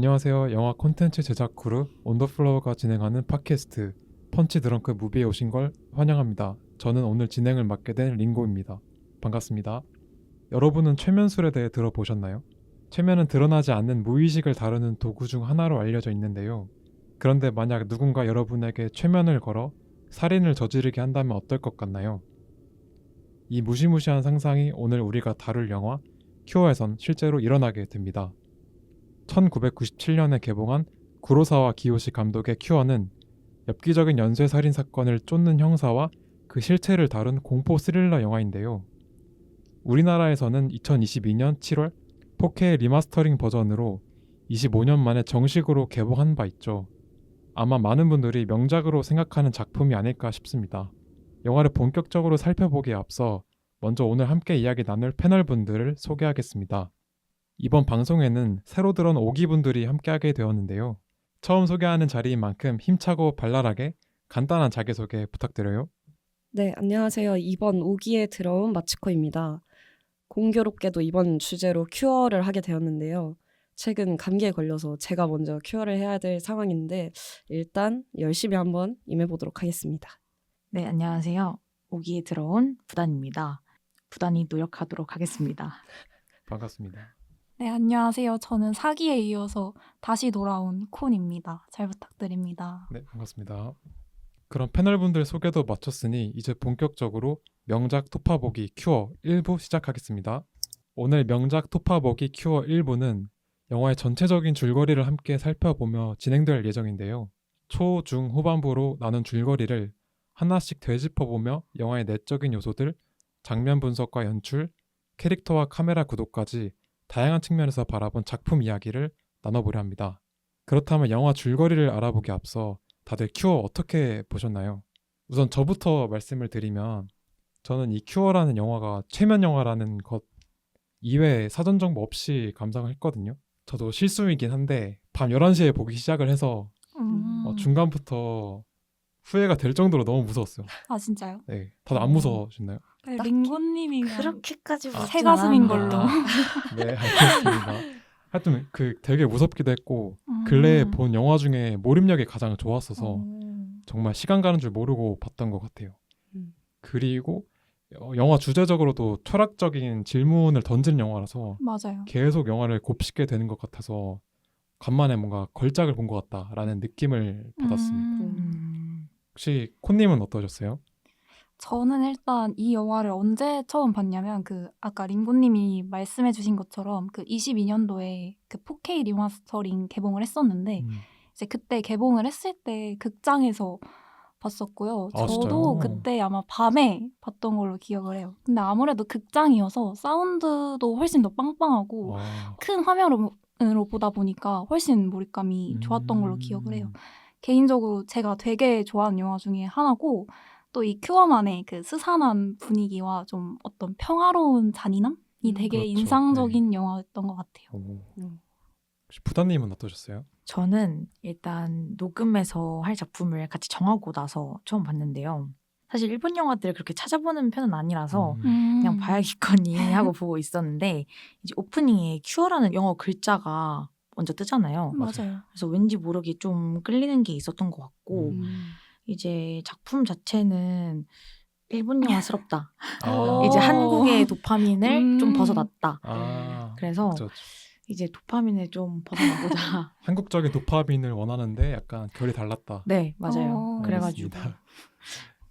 안녕하세요. 영화 콘텐츠 제작 그룹 온더플로어가 진행하는 팟캐스트 펀치 드렁크 무비에 오신 걸 환영합니다. 저는 오늘 진행을 맡게 된 링고입니다. 반갑습니다. 여러분은 최면술에 대해 들어보셨나요? 최면은 드러나지 않는 무의식을 다루는 도구 중 하나로 알려져 있는데요. 그런데 만약 누군가 여러분에게 최면을 걸어 살인을 저지르게 한다면 어떨 것 같나요? 이 무시무시한 상상이 오늘 우리가 다룰 영화 큐어에선 실제로 일어나게 됩니다. 1997년에 개봉한 구로사와 기요시 감독의 큐어는 엽기적인 연쇄살인 사건을 쫓는 형사와 그 실체를 다룬 공포 스릴러 영화인데요. 우리나라에서는 2022년 7월 4K 리마스터링 버전으로 25년 만에 정식으로 개봉한 바 있죠. 아마 많은 분들이 명작으로 생각하는 작품이 아닐까 싶습니다. 영화를 본격적으로 살펴보기에 앞서 먼저 오늘 함께 이야기 나눌 패널분들을 소개하겠습니다. 이번 방송에는 새로 들어온 5기분들이 함께하게 되었는데요. 처음 소개하는 자리인 만큼 힘차고 발랄하게 간단한 자기소개 부탁드려요. 네, 안녕하세요. 이번 5기에 들어온 마치코입니다. 공교롭게도 이번 주제로 큐어를 하게 되었는데요. 최근 감기에 걸려서 제가 먼저 큐어를 해야 될 상황인데 일단 열심히 한번 임해보도록 하겠습니다. 네, 안녕하세요. 5기에 들어온 부단입니다. 부단히 노력하도록 하겠습니다. 반갑습니다. 네, 안녕하세요. 저는 4기에 이어서 다시 돌아온 콘입니다. 잘 부탁드립니다. 네, 반갑습니다. 그럼 패널분들 소개도 마쳤으니 이제 본격적으로 명작 토파보기 큐어 1부 시작하겠습니다. 오늘 명작 토파보기 큐어 1부는 영화의 전체적인 줄거리를 함께 살펴보며 진행될 예정인데요. 초, 중, 후반부로 나눈 줄거리를 하나씩 되짚어보며 영화의 내적인 요소들, 장면 분석과 연출, 캐릭터와 카메라 구도까지 다양한 측면에서 바라본 작품 이야기를 나눠보려 합니다. 그렇다면 영화 줄거리를 알아보기 앞서 다들 큐어 어떻게 보셨나요? 우선 저부터 말씀을 드리면 저는 이 큐어라는 영화가 최면 영화라는 것 이외에 사전 정보 없이 감상을 했거든요. 저도 실수이긴 한데 밤 11시에 보기 시작을 해서 중간부터 후회가 될 정도로 너무 무서웠어요. 아, 진짜요? 네, 다들 안 무서우셨나요? 네, 딱히 링고님이 그렇게까지 새 가슴인 걸로. 네, 알겠습니다. 하여튼 되게 무섭기도 했고 근래에 본 영화 중에 몰입력이 가장 좋았어서 정말 시간 가는 줄 모르고 봤던 것 같아요. 그리고 영화 주제적으로도 철학적인 질문을 던지는 영화라서 맞아요. 계속 영화를 곱씹게 되는 것 같아서 간만에 뭔가 걸작을 본 것 같다라는 느낌을 받았습니다. 혹시 콘님은 어떠셨어요? 저는 일단 이 영화를 언제 처음 봤냐면 아까 링고님이 말씀해주신 것처럼 22년도에 4K 리마스터링 개봉을 했었는데 이제 그때 개봉을 했을 때 극장에서 봤었고요. 아, 저도 진짜요? 그때 아마 밤에 봤던 걸로 기억을 해요. 근데 아무래도 극장이어서 사운드도 훨씬 더 빵빵하고 큰 화면으로 보다 보니까 훨씬 몰입감이 좋았던 걸로 기억을 해요. 개인적으로 제가 되게 좋아하는 영화 중에 하나고 또 이 큐어만의 스산한 분위기와 좀 어떤 평화로운 잔인함이 되게 그렇죠. 인상적인 영화였던 것 같아요. 혹시 부단님은 어떠셨어요? 저는 일단 녹음해서 할 작품을 같이 정하고 나서 처음 봤는데요. 사실 일본 영화들을 그렇게 찾아보는 편은 아니라서 그냥 봐야겠거니 하고 보고 있었는데 이제 오프닝에 큐어라는 영어 글자가 먼저 뜨잖아요. 맞아요. 그래서 왠지 모르게 좀 끌리는 게 있었던 것 같고 이제 작품 자체는 일본 영화스럽다. 이제 한국의 도파민을 좀 벗어났다. 그래서 그렇죠. 이제 도파민을 좀 벗어나보자. 한국적인 도파민을 원하는데 약간 결이 달랐다. 네, 맞아요. 그래가지고 알겠습니다.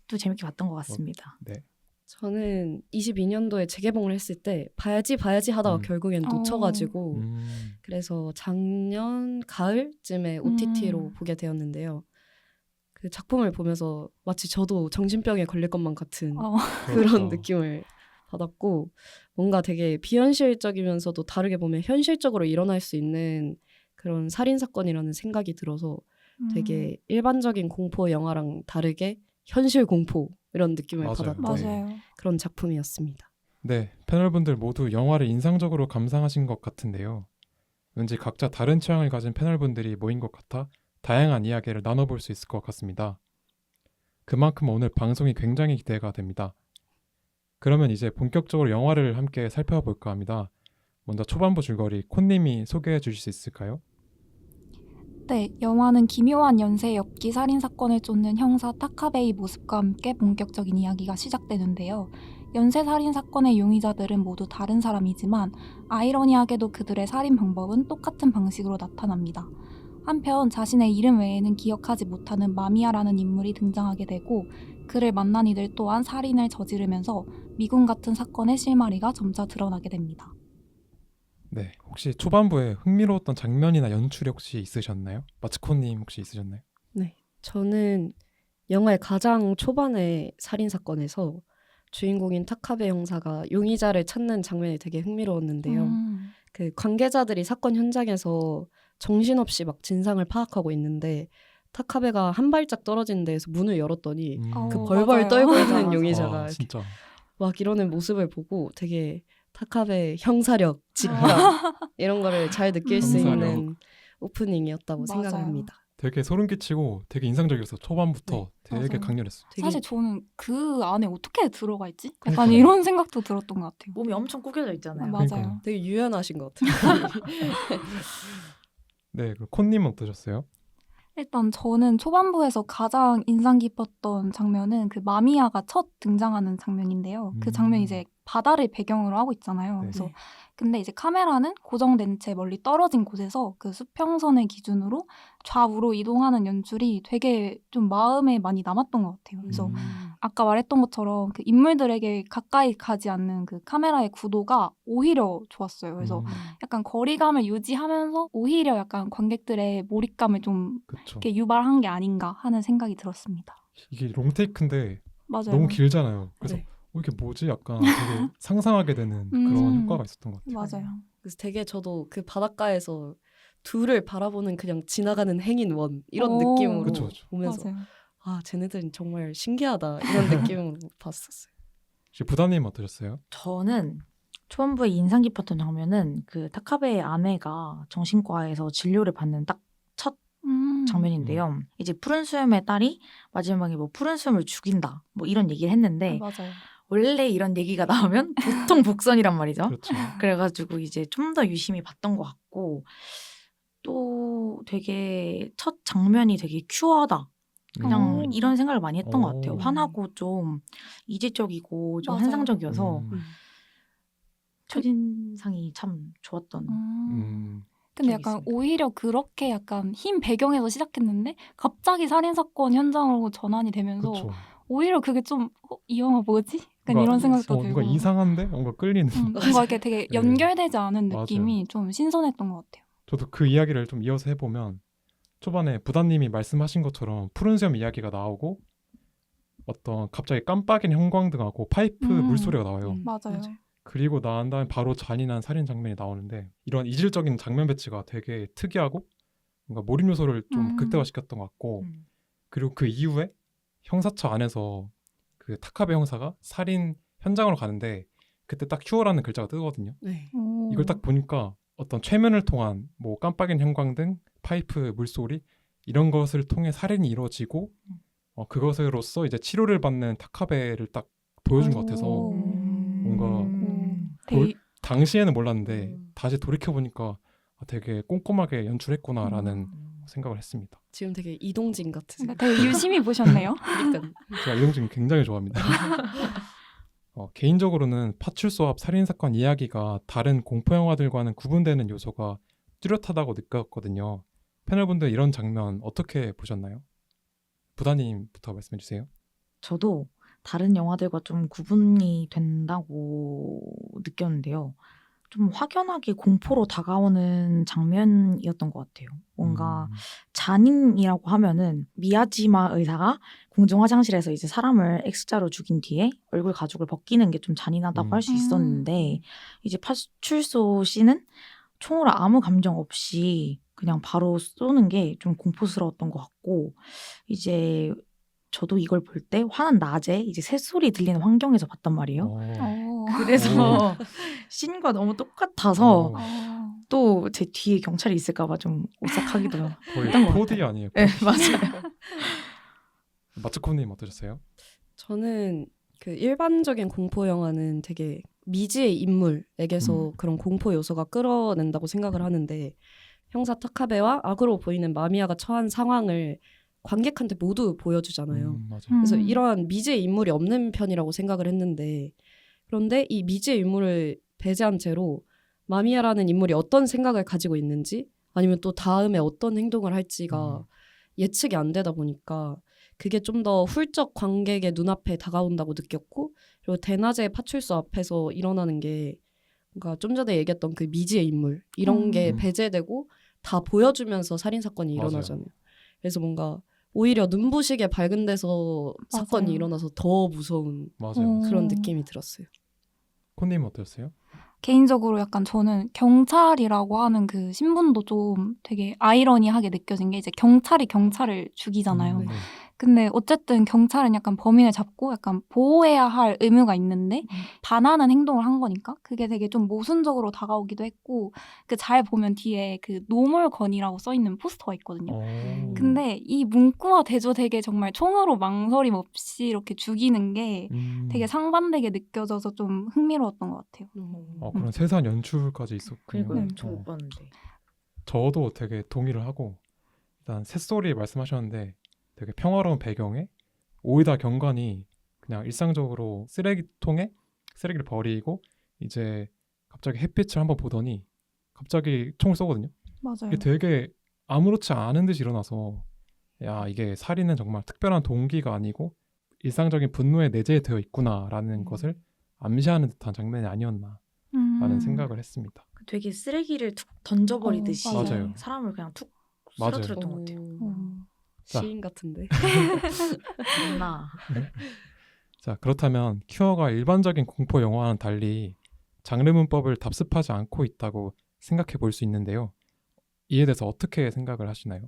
또 재밌게 봤던 것 같습니다. 네. 저는 22년도에 재개봉을 했을 때 봐야지 하다가 결국엔 놓쳐가지고 그래서 작년 가을쯤에 OTT로 보게 되었는데요. 그 작품을 보면서 마치 저도 정신병에 걸릴 것만 같은 그런 그렇죠. 느낌을 받았고 뭔가 되게 비현실적이면서도 다르게 보면 현실적으로 일어날 수 있는 그런 살인사건이라는 생각이 들어서 되게 일반적인 공포 영화랑 다르게 현실 공포 이런 느낌을 맞아요. 받았던 맞아요. 그런 작품이었습니다. 네, 패널분들 모두 영화를 인상적으로 감상하신 것 같은데요. 왠지 각자 다른 취향을 가진 패널분들이 모인 것 같아 다양한 이야기를 나눠볼 수 있을 것 같습니다. 그만큼 오늘 방송이 굉장히 기대가 됩니다. 그러면 이제 본격적으로 영화를 함께 살펴볼까 합니다. 먼저 초반부 줄거리 콘님이 소개해 주실 수 있을까요? 네, 영화는 기묘한 연쇄 엽기 살인 사건을 쫓는 형사 타카베의 모습과 함께 본격적인 이야기가 시작되는데요. 연쇄 살인 사건의 용의자들은 모두 다른 사람이지만 아이러니하게도 그들의 살인 방법은 똑같은 방식으로 나타납니다. 한편 자신의 이름 외에는 기억하지 못하는 마미야라는 인물이 등장하게 되고 그를 만난 이들 또한 살인을 저지르면서 미군 같은 사건의 실마리가 점차 드러나게 됩니다. 네, 혹시 초반부에 흥미로웠던 장면이나 연출이 혹시 있으셨나요? 마츠코님 혹시 있으셨나요? 네, 저는 영화의 가장 초반의 살인 사건에서 주인공인 타카베 형사가 용의자를 찾는 장면이 되게 흥미로웠는데요. 그 관계자들이 사건 현장에서 정신없이 막 진상을 파악하고 있는데 타카베가 한 발짝 떨어진 데에서 문을 열었더니 그 벌벌 맞아요. 떨고 있는 맞아. 용의자가 아, 이렇게 진짜. 막 이러는 모습을 보고 되게 타카베 형사력, 직감 이런 거를 잘 느낄 수 형사력. 있는 오프닝이었다고 맞아요. 생각합니다. 되게 소름 끼치고 되게 인상적이었어. 초반부터 되게 맞아요. 강렬했어. 되게 사실 저는 그 안에 어떻게 들어가 있지? 약간 그러니까요. 이런 생각도 들었던 것 같아요. 몸이 엄청 구겨져 있잖아요. 맞아요. 그러니까요. 되게 유연하신 것 같아요. 네, 그럼 콘님은 어떠셨어요? 일단 저는 초반부에서 가장 인상 깊었던 장면은 그 마미야가 첫 등장하는 장면인데요. 그 장면이 이제 바다를 배경으로 하고 있잖아요. 네. 그래서 근데 이제 카메라는 고정된 채 멀리 떨어진 곳에서 그 수평선을 기준으로 좌우로 이동하는 연출이 되게 좀 마음에 많이 남았던 것 같아요. 그래서 아까 말했던 것처럼 그 인물들에게 가까이 가지 않는 그 카메라의 구도가 오히려 좋았어요. 그래서 약간 거리감을 유지하면서 오히려 약간 관객들의 몰입감을 좀 그쵸. 이렇게 유발한 게 아닌가 하는 생각이 들었습니다. 이게 롱테이크인데 맞아요. 너무 길잖아요. 그래서 네. 이게 뭐지? 약간 되게 상상하게 되는 그런 효과가 있었던 것 같아요. 맞아요. 그래서 되게 저도 그 바닷가에서 둘을 바라보는 그냥 지나가는 행인원 이런 오. 느낌으로 그쵸, 그쵸. 보면서 맞아요. 아 쟤네들은 정말 신기하다 이런 느낌으로 봤었어요. 혹시 부다님 어떠셨어요? 저는 초반부에 인상 깊었던 장면은 그 타카베의 아내가 정신과에서 진료를 받는 딱 첫 장면인데요. 이제 푸른 수염의 딸이 마지막에 뭐 푸른 수염을 죽인다 뭐 이런 얘기를 했는데 맞아요. 원래 이런 얘기가 나오면 보통 복선이란 말이죠. 그렇죠. 그래가지고 이제 좀 더 유심히 봤던 것 같고 또 되게 첫 장면이 되게 큐어하다. 그냥 오. 이런 생각을 많이 했던 것 같아요. 오. 환하고 좀 이질적이고 좀 맞아요. 환상적이어서 음. 첫인상이 참 좋았던. 근데 기억이 약간 있습니다. 오히려 그렇게 약간 흰 배경에서 시작했는데 갑자기 살인사건 현장으로 전환이 되면서 그렇죠. 오히려 그게 좀 이 영화 뭐지? 약간 뭔가- 이런 생각도 뭔가 들고 이상한데 뭔가 끌리는. 뭔가 이렇게 되게 네. 연결되지 않은 맞아요. 느낌이 좀 신선했던 것 같아요. 저도 그 이야기를 좀 이어서 해보면 초반에 부다님이 말씀하신 것처럼 푸른 수염 이야기가 나오고 어떤 갑자기 깜빡이는 형광등하고 파이프 물소리가 나와요. 맞아요. 그리고 난 다음에 바로 잔인한 살인 장면이 나오는데 이런 이질적인 장면 배치가 되게 특이하고 뭔가 몰입 요소를 좀 극대화시켰던 것 같고 그리고 그 이후에 형사처 안에서 그 타카베 형사가 살인 현장으로 가는데 그때 딱 큐어라는 글자가 뜨거든요. 네. 이걸 딱 보니까 어떤 최면을 통한 뭐 깜빡이는 형광등, 파이프 물소리 이런 것을 통해 살인이 이루어지고 그것으로써 이제 치료를 받는 타카베를 딱 보여준 것 같아서 뭔가 되게 당시에는 몰랐는데 다시 돌이켜 보니까 되게 꼼꼼하게 연출했구나라는 생각을 했습니다. 지금 되게 이동진 같으세요. 그러니까 되게 유심히 보셨네요. 그러니까 제가 이동진 굉장히 좋아합니다. 개인적으로는 파출소 앞 살인사건 이야기가 다른 공포 영화들과는 구분되는 요소가 뚜렷하다고 느꼈거든요. 패널분들 이런 장면 어떻게 보셨나요? 부다님부터 말씀해 주세요. 저도 다른 영화들과 좀 구분이 된다고 느꼈는데요. 좀 확연하게 공포로 다가오는 장면이었던 것 같아요. 뭔가 잔인이라고 하면은 미야지마 의사가 공중 화장실에서 이제 사람을 X자로 죽인 뒤에 얼굴 가죽을 벗기는 게 좀 잔인하다고 할 수 있었는데 이제 파출소 씨는 총으로 아무 감정 없이 그냥 바로 쏘는 게 좀 공포스러웠던 것 같고 이제 저도 이걸 볼 때 화난 낮에 이제 새소리 들리는 환경에서 봤단 말이에요. 그래서 씬과 너무 똑같아서 또 제 뒤에 경찰이 있을까봐 좀 오싹하기도 거의 했던 것 4D 같아요. 아니에요? 네, 맞아요. 마츠코님 어떠셨어요? 저는 그 일반적인 공포 영화는 되게 미지의 인물에게서 그런 공포 요소가 끌어낸다고 생각을 하는데 형사 타카베와 악으로 보이는 마미야가 처한 상황을 관객한테 모두 보여주잖아요. 맞아. 그래서 이러한 미지의 인물이 없는 편이라고 생각을 했는데 그런데 이 미지의 인물을 배제한 채로 마미야라는 인물이 어떤 생각을 가지고 있는지 아니면 또 다음에 어떤 행동을 할지가 예측이 안 되다 보니까 그게 좀 더 훌쩍 관객의 눈앞에 다가온다고 느꼈고 그리고 대낮의 파출소 앞에서 일어나는 게 뭔가 좀 전에 얘기했던 그 미지의 인물 이런 게 배제되고 다 보여주면서 살인사건이 맞아요. 일어나잖아요. 그래서 뭔가 오히려 눈부시게 밝은 데서 사건이 맞아요. 일어나서 더 무서운 맞아요. 그런 느낌이 들었어요. 콘님 어떠셨어요? 개인적으로 약간 저는 경찰이라고 하는 그 신분도 좀 되게 아이러니하게 느껴진 게 이제 경찰이 경찰을 죽이잖아요. 네. 근데 어쨌든 경찰은 약간 범인을 잡고 약간 보호해야 할 의무가 있는데 반하는 행동을 한 거니까 그게 되게 좀 모순적으로 다가오기도 했고 그 잘 보면 뒤에 그 노멀건이라고 써 있는 포스터가 있거든요. 근데 이 문구와 대조 되게 정말 총으로 망설임 없이 이렇게 죽이는 게 되게 상반되게 느껴져서 좀 흥미로웠던 것 같아요. 그런 세세한 연출까지 있었군요. 그러니까요. 네. 저 못 봤는데. 저도 되게 동의를 하고 일단 새소리 말씀하셨는데 되게 평화로운 배경에 오이다 경관이 그냥 일상적으로 쓰레기통에 쓰레기를 버리고 이제 갑자기 햇빛을 한번 보더니 갑자기 총을 쏘거든요. 맞아요. 이게 되게 아무렇지 않은 듯이 일어나서 야 이게 살인은 정말 특별한 동기가 아니고 일상적인 분노에 내재되어 있구나라는 것을 암시하는 듯한 장면이 아니었나 라는 생각을 했습니다. 되게 쓰레기를 툭 던져버리듯이 맞아요. 사람을 그냥 툭 맞아요. 쓰러뜨렸던 것 같아요. 자. 시인 같은데. 맞나? 자 그렇다면 큐어가 일반적인 공포 영화와는 달리 장르 문법을 답습하지 않고 있다고 생각해 볼 수 있는데요. 이에 대해서 어떻게 생각을 하시나요?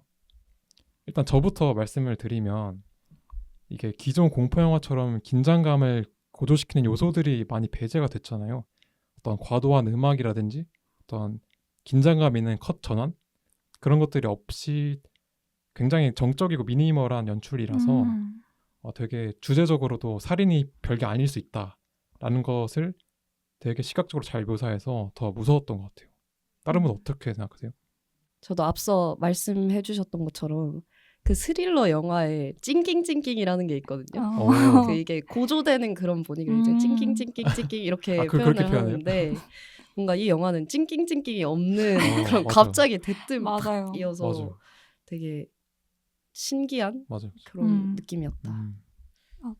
일단 저부터 말씀을 드리면 이게 기존 공포 영화처럼 긴장감을 고조시키는 요소들이 많이 배제가 됐잖아요. 어떤 과도한 음악이라든지 어떤 긴장감 있는 컷 전환 그런 것들이 없이 굉장히 정적이고 미니멀한 연출이라서 되게 주제적으로도 살인이 별게 아닐 수 있다라는 것을 되게 시각적으로 잘 묘사해서 더 무서웠던 것 같아요. 다른 분 어떻게 생각하세요? 저도 앞서 말씀해 주셨던 것처럼 그 스릴러 영화에 찡낑찡낑이라는 게 있거든요. 그 이게 고조되는 그런 분위기를 이제 찡낑찡낑찡낑 이렇게 그렇게 표현을 표현해요? 하는데 뭔가 이 영화는 찡낑찡낑이 없는 그런 맞아. 갑자기 대뜸 맞아요. 팍 이어서 맞아요. 되게 신기한 맞아요. 그런 느낌이었다.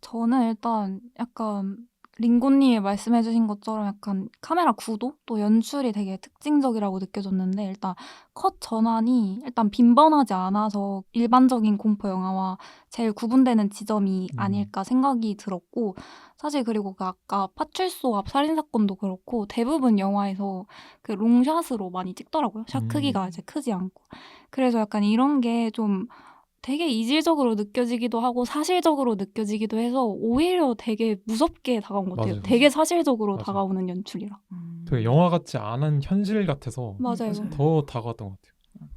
저는 일단 약간 링고님이 말씀해주신 것처럼 약간 카메라 구도 또 연출이 되게 특징적이라고 느껴졌는데 일단 컷 전환이 일단 빈번하지 않아서 일반적인 공포 영화와 제일 구분되는 지점이 아닐까 생각이 들었고 사실 그리고 그 아까 파출소 앞 살인 사건도 그렇고 대부분 영화에서 그 롱샷으로 많이 찍더라고요. 샷 크기가 이제 크지 않고 그래서 약간 이런 게 좀 되게 이질적으로 느껴지기도 하고 사실적으로 느껴지기도 해서 오히려 되게 무섭게 다가온 것 같아요. 맞아요. 되게 사실적으로 맞아요. 다가오는 연출이라. 되게 영화 같지 않은 현실 같아서 맞아요. 더 다가왔던 것 같아요.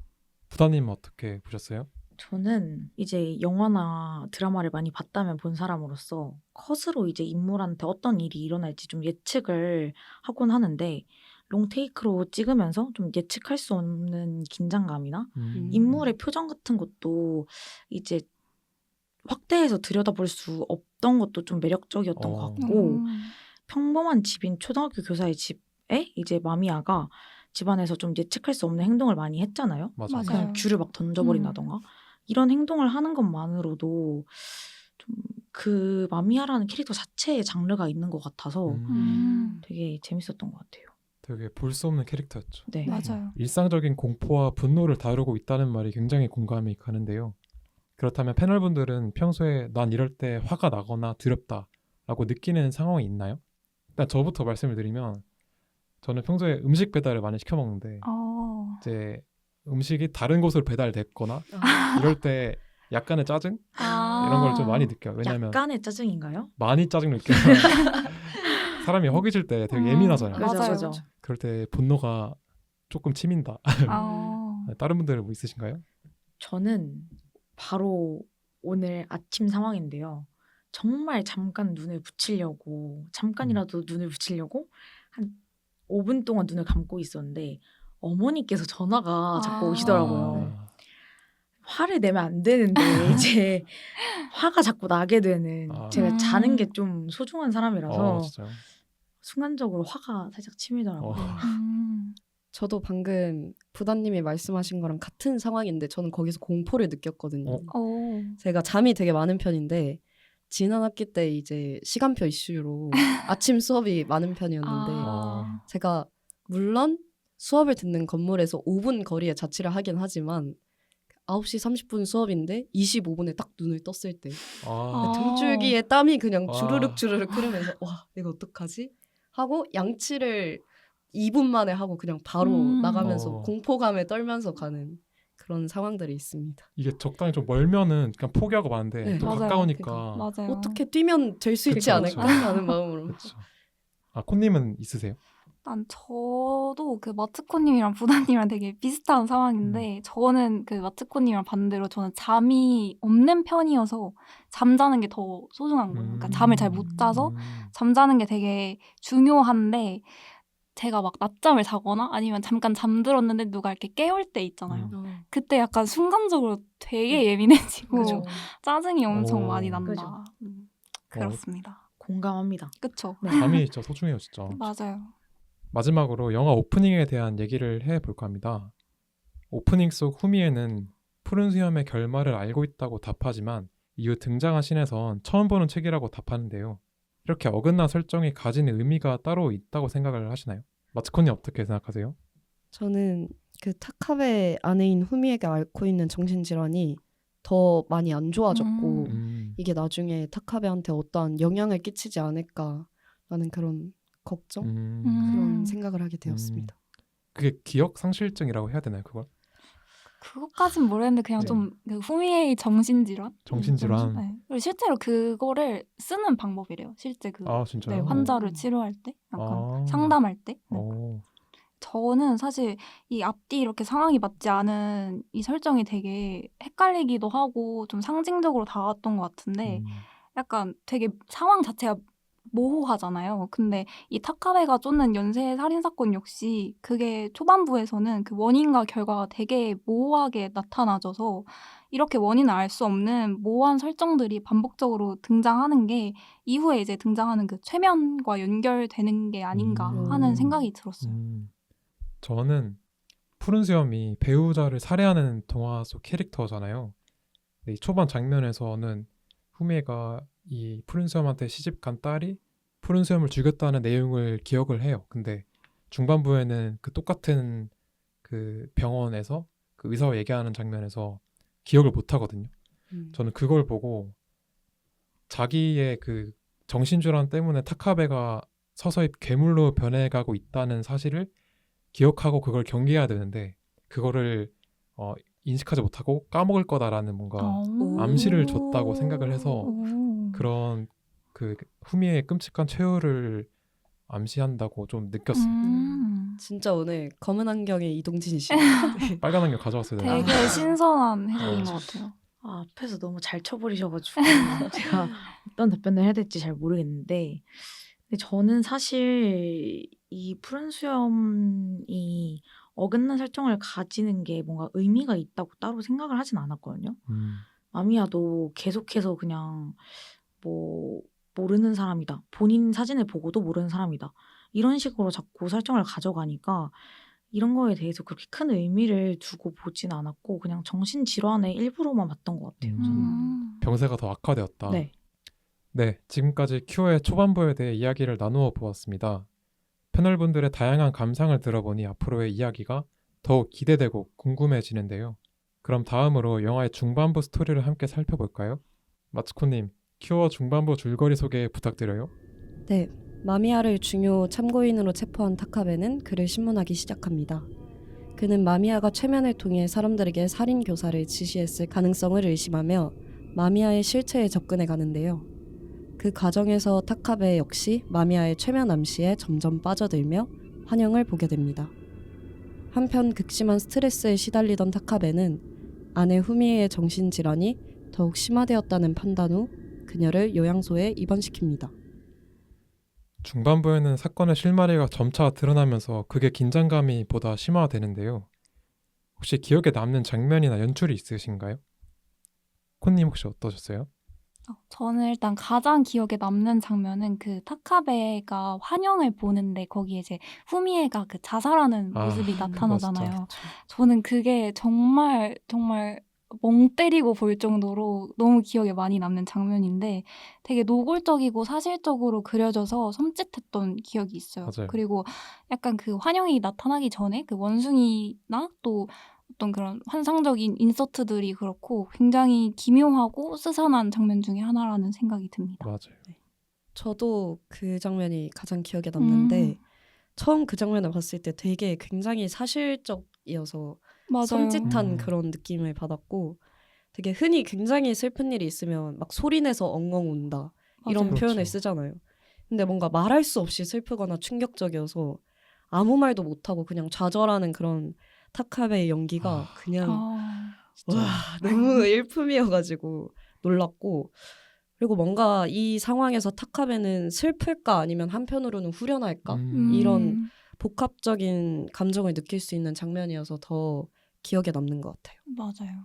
부다님 어떻게 보셨어요? 저는 이제 영화나 드라마를 많이 봤다면 본 사람으로서 컷으로 이제 인물한테 어떤 일이 일어날지 좀 예측을 하곤 하는데 롱테이크로 찍으면서 좀 예측할 수 없는 긴장감이나 인물의 표정 같은 것도 이제 확대해서 들여다볼 수 없던 것도 좀 매력적이었던 것 같고 평범한 집인 초등학교 교사의 집에 이제 마미야가 집안에서 좀 예측할 수 없는 행동을 많이 했잖아요. 맞아요. 그냥 귤을 막 던져버린다던가 이런 행동을 하는 것만으로도 좀 그 마미야라는 캐릭터 자체의 장르가 있는 것 같아서 되게 재밌었던 것 같아요. 되게 볼 수 없는 캐릭터였죠. 네. 맞아요. 일상적인 공포와 분노를 다루고 있다는 말이 굉장히 공감이 가는데요. 그렇다면 패널분들은 평소에 난 이럴 때 화가 나거나 두렵다라고 느끼는 상황이 있나요? 일단 저부터 말씀을 드리면 저는 평소에 음식 배달을 많이 시켜 먹는데 이제 음식이 다른 곳으로 배달됐거나 이럴 때 약간의 짜증? 이런 걸 좀 많이 느껴요. 왜냐면 약간의 짜증인가요? 많이 짜증 느껴요. 사람이 허기질 때 되게 예민하잖아요. 맞아요. 그럴 때 분노가 조금 치민다. 다른 분들은 뭐 있으신가요? 저는 바로 오늘 아침 상황인데요. 정말 잠깐 눈을 붙이려고 잠깐이라도 눈을 붙이려고 한 5분 동안 눈을 감고 있었는데 어머니께서 전화가 자꾸 아. 오시더라고요. 화를 내면 안 되는데 이제 화가 자꾸 나게 되는 제가 자는 게 좀 소중한 사람이라서 진짜요? 순간적으로 화가 살짝 치밀더라고요. 저도 방금 부다님이 말씀하신 거랑 같은 상황인데 저는 거기서 공포를 느꼈거든요. 제가 잠이 되게 많은 편인데 지난 학기 때 이제 시간표 이슈로 아침 수업이 많은 편이었는데 제가 물론 수업을 듣는 건물에서 5분 거리에 자취를 하긴 하지만 9시 30분 수업인데 25분에 딱 눈을 떴을 때 등줄기에 땀이 그냥 주르륵 주르륵 흐르면서 와 이거 어떡하지? 하고 양치를 2분 만에 하고 그냥 바로 나가면서 공포감에 떨면서 가는 그런 상황들이 있습니다. 이게 적당히 좀 멀면은 그냥 포기하고 마는데 네, 또 맞아요. 가까우니까 맞아요. 어떻게 뛰면 될 수 있지 그쵸, 않을까 그쵸. 하는 마음으로. 그렇죠. 콘님은 있으세요? 난 저도 그 마츠코님이랑 부다님이랑 되게 비슷한 상황인데 저는 그 마츠코님이랑 반대로 저는 잠이 없는 편이어서 잠자는 게 더 소중한 거예요. 그러니까 잠을 잘 못 자서 잠자는 게 되게 중요한데 제가 막 낮잠을 자거나 아니면 잠깐 잠들었는데 누가 이렇게 깨울 때 있잖아요. 그때 약간 순간적으로 되게 예민해지고 그죠. 짜증이 엄청 많이 난다. 그죠. 그렇습니다. 공감합니다. 그쵸? 네. 잠이 진짜 소중해요, 진짜. 맞아요. 마지막으로 영화 오프닝에 대한 얘기를 해볼까 합니다. 오프닝 속 후미에는 푸른 수염의 결말을 알고 있다고 답하지만 이후 등장한 씬에선 처음 보는 책이라고 답하는데요. 이렇게 어긋난 설정이 가지는 의미가 따로 있다고 생각을 하시나요? 마츠코님 어떻게 생각하세요? 저는 그 타카베 아내인 후미에게 앓고 있는 정신질환이 더 많이 안 좋아졌고 이게 나중에 타카베한테 어떠한 영향을 끼치지 않을까라는 그런 걱정? 그런 생각을 하게 되었습니다. 그게 기억 상실증이라고 해야 되나요, 그걸? 그것까진 모르겠는데 그냥 네. 좀 그 후미의 정신질환? 정신질환. 네. 그리고 실제로 그거를 쓰는 방법이래요. 실제 그 진짜요? 네, 환자를 치료할 때, 약간 아. 상담할 때. 네. 오. 저는 사실 이 앞뒤 이렇게 상황이 맞지 않은 이 설정이 되게 헷갈리기도 하고 좀 상징적으로 다가왔던 것 같은데 약간 되게 상황 자체가 모호하잖아요. 근데 이 타카베가 쫓는 연쇄 살인 사건 역시 그게 초반부에서는 그 원인과 결과가 되게 모호하게 나타나져서 이렇게 원인을 알 수 없는 모호한 설정들이 반복적으로 등장하는 게 이후에 이제 등장하는 그 최면과 연결되는 게 아닌가 하는 생각이 들었어요. 저는 푸른 수염이 배우자를 살해하는 동화 속 캐릭터잖아요. 이 초반 장면에서는 후미에가 이 푸른 수염한테 시집간 딸이 푸른 수염을 죽였다는 내용을 기억을 해요. 근데 중반부에는 그 똑같은 그 병원에서 그 의사와 얘기하는 장면에서 기억을 못 하거든요. 저는 그걸 보고 자기의 그 정신질환 때문에 타카베가 서서히 괴물로 변해가고 있다는 사실을 기억하고 그걸 경계해야 되는데 그거를 인식하지 못하고 까먹을 거다라는 뭔가 암시를 줬다고 생각을 해서 그런 그 후미의 끔찍한 최후를 암시한다고 좀 느꼈어요. 진짜 오늘 검은 안경의 이동진 씨. 빨간 안경 가져왔어요. 되게 신선한 해석인 것 같아요. 앞에서 너무 잘 쳐버리셔가지고 제가 어떤 답변을 해야 될지 잘 모르겠는데 근데 저는 사실 이 푸른 수염이 어긋난 설정을 가지는 게 뭔가 의미가 있다고 따로 생각을 하진 않았거든요. 마미야도 계속해서 그냥 뭐 모르는 사람이다. 본인 사진을 보고도 모르는 사람이다. 이런 식으로 자꾸 설정을 가져가니까 이런 거에 대해서 그렇게 큰 의미를 두고 보진 않았고 그냥 정신질환의 일부로만 봤던 것 같아요. 저는. 병세가 더 악화되었다. 네. 네, 지금까지 큐어의 초반부에 대해 이야기를 나누어 보았습니다. 패널분들의 다양한 감상을 들어보니 앞으로의 이야기가 더욱 기대되고 궁금해지는데요. 그럼 다음으로 영화의 중반부 스토리를 함께 살펴볼까요? 마츠코님, 큐어 중반부 줄거리 소개 부탁드려요. 네, 마미야를 중요 참고인으로 체포한 타카베는 그를 신문하기 시작합니다. 그는 마미야가 최면을 통해 사람들에게 살인 교사를 지시했을 가능성을 의심하며 마미야의 실체에 접근해 가는데요. 그 과정에서 타카베 역시 마미야의 최면 암시에 점점 빠져들며 환영을 보게 됩니다. 한편 극심한 스트레스에 시달리던 타카베는 아내 후미에의 정신질환이 더욱 심화되었다는 판단 후 그녀를 요양소에 입원시킵니다. 중반부에는 사건의 실마리가 점차 드러나면서 그게 긴장감이 보다 심화되는데요. 혹시 기억에 남는 장면이나 연출이 있으신가요? 콘님 혹시 어떠셨어요? 저는 일단 가장 기억에 남는 장면은 그 타카베가 환영을 보는데 거기에 이제 후미에가 그 자살하는 모습이 그거 나타나잖아요. 진짜. 저는 그게 정말 정말 멍 때리고 볼 정도로 너무 기억에 많이 남는 장면인데 되게 노골적이고 사실적으로 그려져서 섬찟했던 기억이 있어요. 맞아요. 그리고 약간 그 환영이 나타나기 전에 그 원숭이나 또 어떤 그런 환상적인 인서트들이 그렇고 굉장히 기묘하고 스산한 장면 중에 하나라는 생각이 듭니다. 맞아요. 저도 그 장면이 가장 기억에 남는데 음. 처음 그 장면을 봤을 때 되게 굉장히 사실적이어서 맞아요. 섬찟한 그런 느낌을 받았고 되게 흔히 굉장히 슬픈 일이 있으면 막 소리내서 엉엉 운다 이런 맞아요. 표현을 그렇죠. 쓰잖아요. 근데 뭔가 말할 수 없이 슬프거나 충격적이어서 아무 말도 못하고 그냥 좌절하는 그런 타카베의 연기가 그냥 아, 진짜. 와 너무 일품이어가지고 놀랐고 그리고 뭔가 이 상황에서 타카베는 슬플까 아니면 한편으로는 후련할까 이런 복합적인 감정을 느낄 수 있는 장면이어서 더 기억에 남는 것 같아요. 맞아요.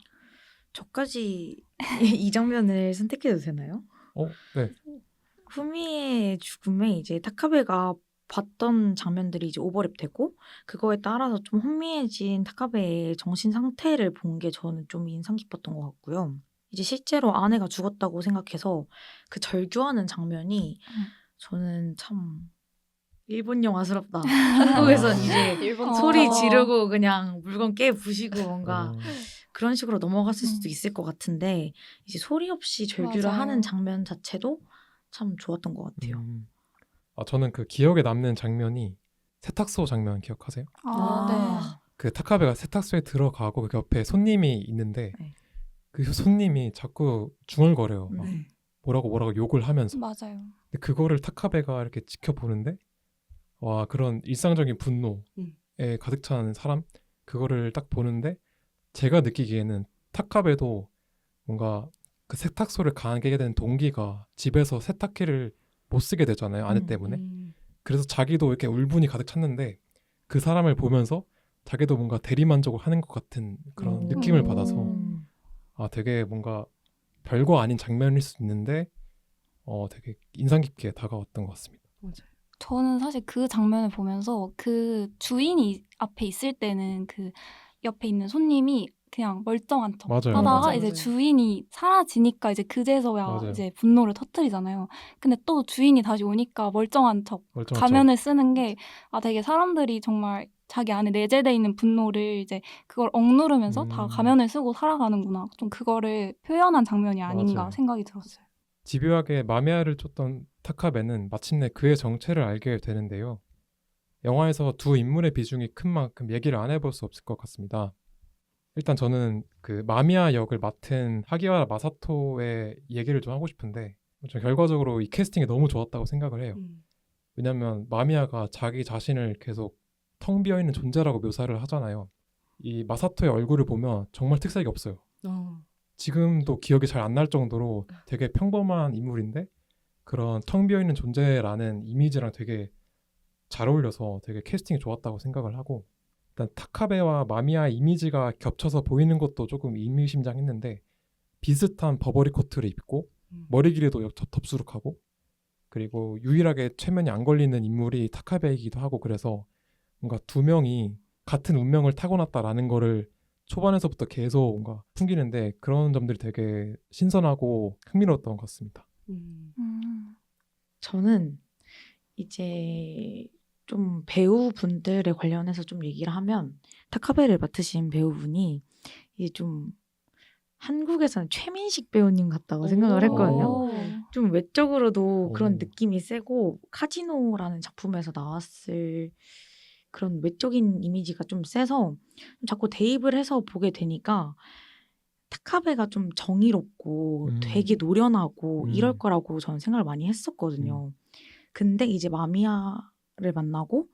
저까지 이 장면을 선택해도 되나요? 네. 후미의 죽음에 이제 타카베가 봤던 장면들이 이제 오버랩되고 그거에 따라서 좀 혼미해진 타카베의 정신 상태를 본 게 저는 좀 인상 깊었던 것 같고요. 이제 실제로 아내가 죽었다고 생각해서 그 절규하는 장면이 저는 참 일본 영화스럽다. 한국에선 이제 일본 소리 어. 지르고 그냥 물건 깨 부시고 뭔가 어, 그런 식으로 넘어갔을 수도 있을 것 같은데 이제 소리 없이 절규를 맞아요. 하는 장면 자체도 참 좋았던 것 같아요. 저는 그 기억에 남는 장면이 세탁소 장면 기억하세요? 네. 그 타카베가 세탁소에 들어가고 그 옆에 손님이 있는데 네. 그 손님이 자꾸 중얼거려요. 막 네. 뭐라고 욕을 하면서. 맞아요. 근데 그거를 타카베가 이렇게 지켜보는데 와 그런 일상적인 분노에 가득 찬 사람 그거를 딱 보는데 제가 느끼기에는 타카베도 뭔가 그 세탁소를 가게 된 동기가 집에서 세탁기를 못 쓰게 되잖아요. 아내 때문에. 그래서 자기도 이렇게 울분이 가득 찼는데 그 사람을 보면서 자기도 뭔가 대리만족을 하는 것 같은 그런 느낌을 받아서 되게 뭔가 별거 아닌 장면일 수 있는데 되게 인상 깊게 다가왔던 것 같습니다. 맞아요. 저는 사실 그 장면을 보면서 그 주인이 앞에 있을 때는 그 옆에 있는 손님이 그냥 멀쩡한 척 맞아요, 하다가 맞아요. 이제 맞아요. 주인이 사라지니까 이제 그제서야 맞아요. 이제 분노를 터뜨리잖아요. 근데 또 주인이 다시 오니까 멀쩡한 척 멀쩡한 가면을 쓰는 게 되게 사람들이 정말 자기 안에 내재돼 있는 분노를 이제 그걸 억누르면서 다 가면을 쓰고 살아가는구나. 좀 그거를 표현한 장면이 아닌가 맞아요. 생각이 들었어요. 집요하게 마미아를 쫓던 타카베는 마침내 그의 정체를 알게 되는데요. 영화에서 두 인물의 비중이 큰 만큼 얘기를 안 해볼 수 없을 것 같습니다. 일단 저는 그 마미아 역을 맡은 하기와라 마사토의 얘기를 좀 하고 싶은데 저 결과적으로 이 캐스팅이 너무 좋았다고 생각을 해요. 왜냐면 마미아가 자기 자신을 계속 텅 비어있는 존재라고 묘사를 하잖아요. 이 마사토의 얼굴을 보면 정말 특색이 없어요. 지금도 기억이 잘 안 날 정도로 되게 평범한 인물인데 그런 텅 비어있는 존재라는 이미지랑 되게 잘 어울려서 되게 캐스팅이 좋았다고 생각을 하고 일단 타카베와 마미아 이미지가 겹쳐서 보이는 것도 조금 의미심장했는데 비슷한 버버리 코트를 입고 머리 길이도 덥수룩하고 그리고 유일하게 최면이 안 걸리는 인물이 타카베이기도 하고 그래서 뭔가 두 명이 같은 운명을 타고났다라는 거를 초반에서부터 계속 뭔가 풍기는데 그런 점들이 되게 신선하고 흥미로웠던 것 같습니다. 저는 이제 좀 배우분들에 관련해서 좀 얘기를 하면 타카베를 맡으신 배우분이 이게 좀 한국에서는 최민식 배우님 같다고 생각을 했거든요. 좀 외적으로도 그런 느낌이 세고 카지노라는 작품에서 나왔을 그런 외적인 이미지가 좀 세서 자꾸 대입을 해서 보게 되니까 타카베가 좀 정의롭고 되게 노련하고 이럴 거라고 저는 생각을 많이 했었거든요. 근데 이제 마미아를 만나고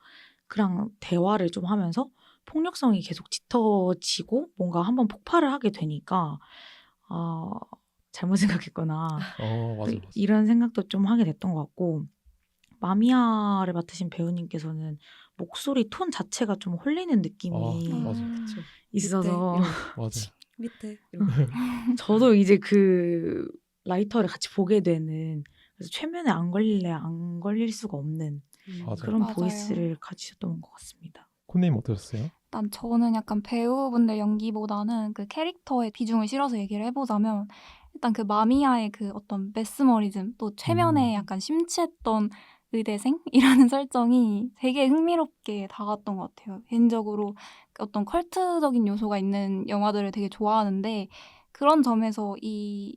그랑 대화를 좀 하면서 폭력성이 계속 짙어지고 뭔가 한번 폭발을 하게 되니까 잘못 생각했구나. 맞아. 이런 생각도 좀 하게 됐던 것 같고 마미아를 맡으신 배우님께서는 목소리 톤 자체가 좀 홀리는 느낌이 맞아. 그쵸. 있어서 맞아. 밑에 이런 저도 이제 그 라이터를 같이 보게 되는, 그래서 최면에 안 걸릴래 안 걸릴 수가 없는 맞아요. 그런 맞아요. 보이스를 가지셨던 것 같습니다. 콘님 어떠셨어요? 일단 저는 약간 배우분들 연기보다는 그 캐릭터의 비중을 실어서 얘기를 해보자면 일단 그 마미야의 그 어떤 메스머리즘 또 최면에 약간 심취했던 의대생이라는 설정이 되게 흥미롭게 다가왔던 것 같아요. 개인적으로 그 어떤 컬트적인 요소가 있는 영화들을 되게 좋아하는데 그런 점에서 이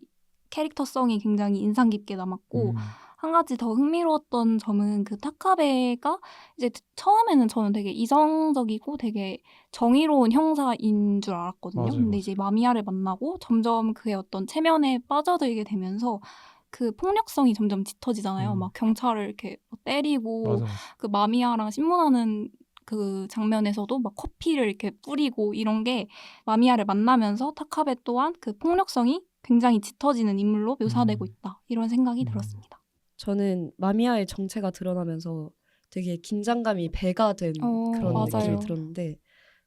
캐릭터성이 굉장히 인상 깊게 남았고 한 가지 더 흥미로웠던 점은 그 타카베가 이제 처음에는 저는 되게 이성적이고 되게 정의로운 형사인 줄 알았거든요. 맞아요, 근데 맞아요. 이제 마미야를 만나고 점점 그의 어떤 체면에 빠져들게 되면서 그 폭력성이 점점 짙어지잖아요. 막 경찰을 이렇게 때리고 맞아, 맞아. 그 마미야랑 신문하는 그 장면에서도 막 커피를 이렇게 뿌리고 이런 게 마미야를 만나면서 타카베 또한 그 폭력성이 굉장히 짙어지는 인물로 묘사되고 있다. 이런 생각이 들었습니다. 저는 마미야의 정체가 드러나면서 되게 긴장감이 배가 된 그런 맞아요. 느낌이 들었는데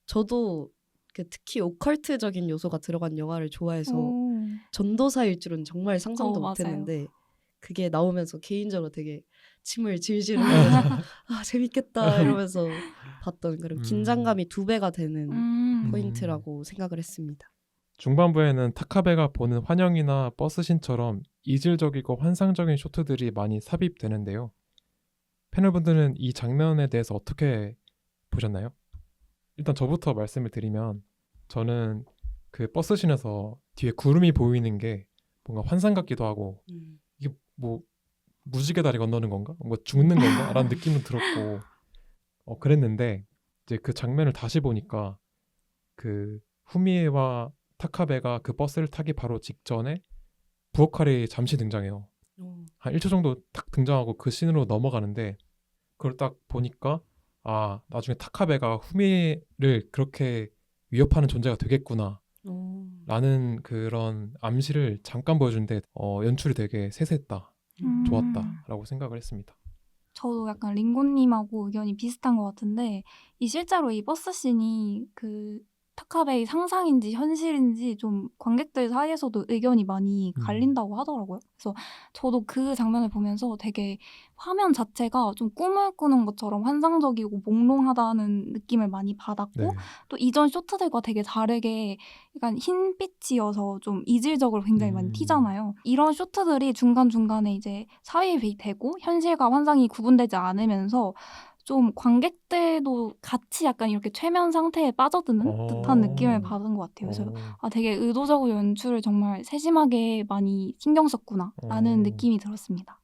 저도 그 특히 오컬트적인 요소가 들어간 영화를 좋아해서 전도사일 줄은 정말 상상도 맞아요. 못했는데 그게 나오면서 개인적으로 되게 침을 질질 흘리면서 아 재밌겠다 이러면서 봤던 그런 긴장감이 2배가 되는 포인트라고 생각을 했습니다. 중반부에는 타카베가 보는 환영이나 버스신처럼 이질적이고 환상적인 쇼트들이 많이 삽입되는데요. 패널분들은 이 장면에 대해서 어떻게 보셨나요? 일단 저부터 말씀을 드리면 저는 그 버스신에서 뒤에 구름이 보이는 게 뭔가 환상 같기도 하고 이게 뭐 무지개 다리 건너는 건가? 뭔가 죽는 건가? 라는 느낌도 들었고 그랬는데 이제 그 장면을 다시 보니까 그 후미에와 타카베가 그 버스를 타기 바로 직전에 부엌칼이 잠시 등장해요. 한 1초 정도 딱 등장하고 그 씬으로 넘어가는데 그걸 딱 보니까 아 나중에 타카베가 후미를 그렇게 위협하는 존재가 되겠구나 라는 그런 암시를 잠깐 보여주는데 연출이 되게 세세했다. 좋았다 라고 생각을 했습니다. 저도 약간 링고님하고 의견이 비슷한 것 같은데 실제로 이 버스씬이 그 타카베의 상상인지 현실인지 좀 관객들 사이에서도 의견이 많이 갈린다고 하더라고요. 그래서 저도 그 장면을 보면서 되게 화면 자체가 좀 꿈을 꾸는 것처럼 환상적이고 몽롱하다는 느낌을 많이 받았고 네. 또 이전 쇼트들과 되게 다르게 약간 흰빛이어서 좀 이질적으로 굉장히 많이 튀잖아요. 이런 쇼트들이 중간중간에 이제 삽입이 되고 현실과 환상이 구분되지 않으면서 좀 관객들도 같이 약간 이렇게 최면 상태에 빠져드는 듯한 느낌을 받은 것 같아요. 그래서 되게 의도적으로 연출을 정말 세심하게 많이 신경 썼구나라는 느낌이 들었습니다.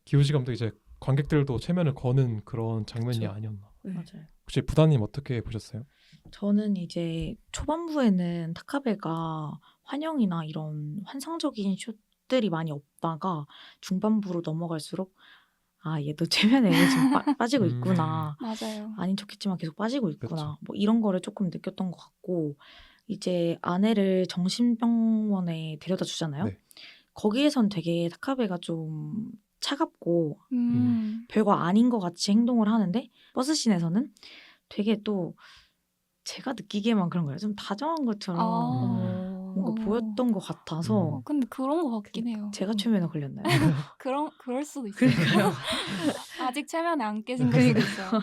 기우지 감독 이제 관객들도 최면을 거는 그런 장면이 그쵸. 아니었나. 맞아요. 혹시 부다님 어떻게 보셨어요? 저는 이제 초반부에는 타카베가 환영이나 이런 환상적인 숏들이 많이 없다가 중반부로 넘어갈수록 아 얘도 최면에 지금 빠지고 있구나. 맞아요. 아닌 척했지만 계속 빠지고 있구나. 그쵸. 뭐 이런 거를 조금 느꼈던 것 같고 이제 아내를 정신병원에 데려다 주잖아요. 네. 거기에선 되게 타카베가 좀 차갑고 별거 음. 아닌 것 같이 행동을 하는데 버스씬에서는 되게 또 제가 느끼기에만 그런 거예요. 좀 다정한 것처럼 뭔가 보였던 것 같아서 근데 그런 것 같긴 해요. 제가 최면에 걸렸나요? 그럴 수도 있어요. 그러니까요. 아직 최면에 안 깨진 걸 수도 있어요.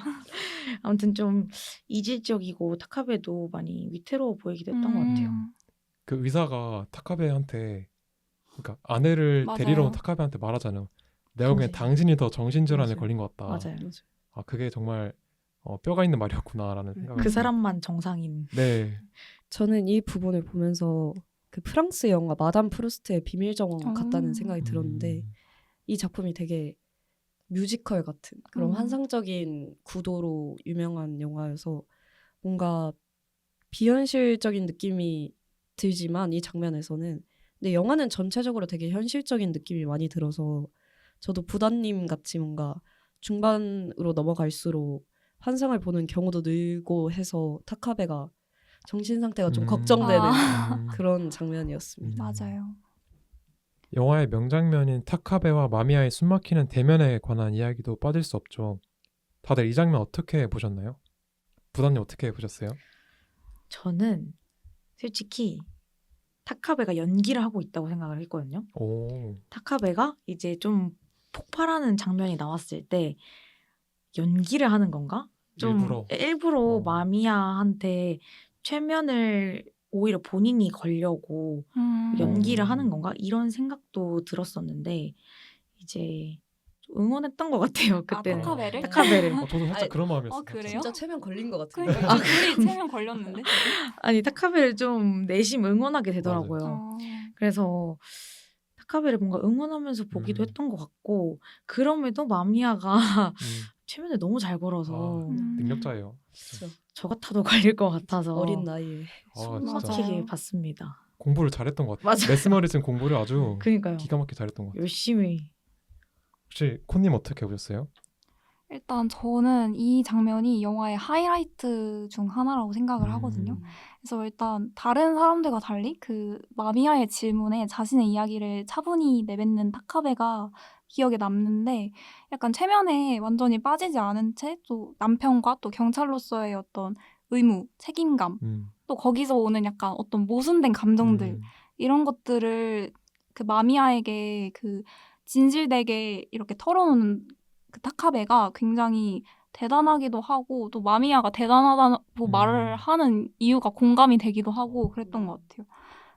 아무튼 좀 이질적이고 타카베도 많이 위태로워 보이기도 했던 것 같아요. 그 의사가 타카베한테 그러니까 아내를 맞아요. 데리러 온 타카베한테 말하잖아요. 내가 보기엔 당신이 더 정신질환에 맞아요. 걸린 것 같다. 맞아요. 아 그게 정말 뼈가 있는 말이었구나라는 생각을 그 했습니다. 사람만 정상인. 네. 저는 이 부분을 보면서 그 프랑스 영화 마담 프루스트의 비밀 정원 같다는 생각이 들었는데 이 작품이 되게 뮤지컬 같은 그런 환상적인 구도로 유명한 영화여서 뭔가 비현실적인 느낌이 들지만 이 장면에서는 근데 영화는 전체적으로 되게 현실적인 느낌이 많이 들어서 저도 부다님 같이 뭔가 중반으로 넘어갈수록 환상을 보는 경우도 늘고 해서 타카베가 정신 상태가 좀 걱정되는 그런 장면이었습니다. 맞아요. 영화의 명장면인 타카베와 마미야의 숨막히는 대면에 관한 이야기도 빠질 수 없죠. 다들 이 장면 어떻게 보셨나요? 부단님 어떻게 보셨어요? 저는 솔직히 타카베가 연기를 하고 있다고 생각을 했거든요. 오, 타카베가 이제 좀 폭발하는 장면이 나왔을 때 연기를 하는 건가? 좀 일부러 어. 마미야한테 최면을 오히려 본인이 걸려고 연기를 하는 건가? 이런 생각도 들었었는데 이제 응원했던 것 같아요. 그때는. 타카베를? 타카베를. 저도 살짝 아니, 그런 마음이었어요. 그래요? 진짜 체면 걸린 것 같은데. 그러니까 둘이 체면 걸렸는데. 아니 타카베를 좀 내심 응원하게 되더라고요. 어. 그래서 타카베를 뭔가 응원하면서 보기도 했던 것 같고 그럼에도 마미야가 최면을 너무 잘 걸어서 능력자예요. 진짜 저 같아도 걸릴 것 같아서 어린 나이에. 숨 진짜. 막히게 맞아요. 봤습니다. 공부를 잘했던 것 같아요. 맞아요. 메스머리즘 공부를 아주 그러니까요. 기가 막히게 잘했던 것 같아요. 열심히. 혹시 코님 어떻게 보셨어요? 일단 저는 이 장면이 영화의 하이라이트 중 하나라고 생각을 하거든요. 그래서 일단 다른 사람들과 달리 그 마미야의 질문에 자신의 이야기를 차분히 내뱉는 타카베가 기억에 남는데 약간 체면에 완전히 빠지지 않은 채 또 남편과 또 경찰로서의 어떤 의무, 책임감 또 거기서 오는 약간 어떤 모순된 감정들 이런 것들을 그 마미야에게 그 진실되게 이렇게 털어놓는 그 타카베가 굉장히 대단하기도 하고 또 마미야가 대단하다고 말을 하는 이유가 공감이 되기도 하고 그랬던 것 같아요.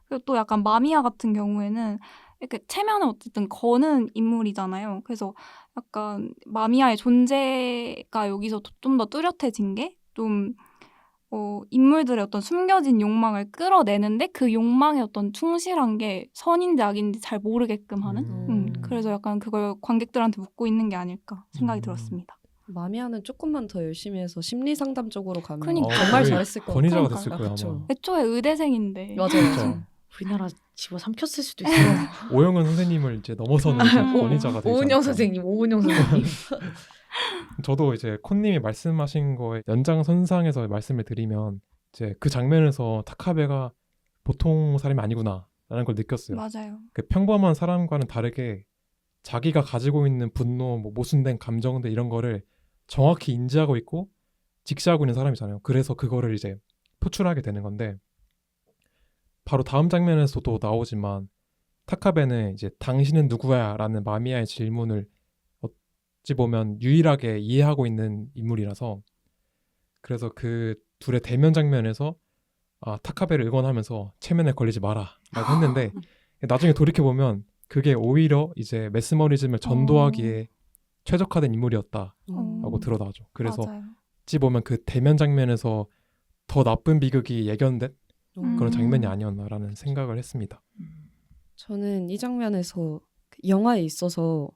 그리고 또 약간 마미야 같은 경우에는 이렇게 체면을 어쨌든 거는 인물이잖아요. 그래서 약간 마미야의 존재가 여기서 좀 더 뚜렷해진 게 좀 인물들의 어떤 숨겨진 욕망을 끌어내는데 그 욕망에 어떤 충실한 게 선인지 악인지 잘 모르게끔 하는 그래서 약간 그걸 관객들한테 묻고 있는 게 아닐까 생각이 들었습니다. 마미야는 조금만 더 열심히 해서 심리 상담 쪽으로 가면 그러니까. 정말 잘했을 것 권위자가 같아요. 됐을 거예요 아마. 애초에 의대생인데. 맞아요. 그렇죠. 우리나라 집어삼켰을 수도 있어요. 오영은 선생님을 이제 넘어서는 이제 권위자가 되지 오은영 않을까. 선생님, 오은영 선생님. 저도 이제 콘님이 말씀하신 거에 연장선상에서 말씀을 드리면 이제 그 장면에서 타카베가 보통 사람이 아니구나라는 걸 느꼈어요. 맞아요. 그 평범한 사람과는 다르게 자기가 가지고 있는 분노, 뭐 모순된 감정들 이런 거를 정확히 인지하고 있고 직시하고 있는 사람이잖아요. 그래서 그거를 이제 표출하게 되는 건데 바로 다음 장면에서도 나오지만 타카베는 이제 당신은 누구야? 라는 마미야의 질문을 어찌 보면 유일하게 이해하고 있는 인물이라서 그래서 그 둘의 대면 장면에서 타카베를 응원하면서 체면에 걸리지 마라 라고 했는데 나중에 돌이켜보면 그게 오히려 이제 메스머리즘을 전도하기에 최적화된 인물이었다라고 드러나죠. 그래서 맞아요. 어찌 보면 그 대면 장면에서 더 나쁜 비극이 예견된 그런 장면이 아니었나라는 생각을 했습니다. 저는 이 장면에서 영화에 있어서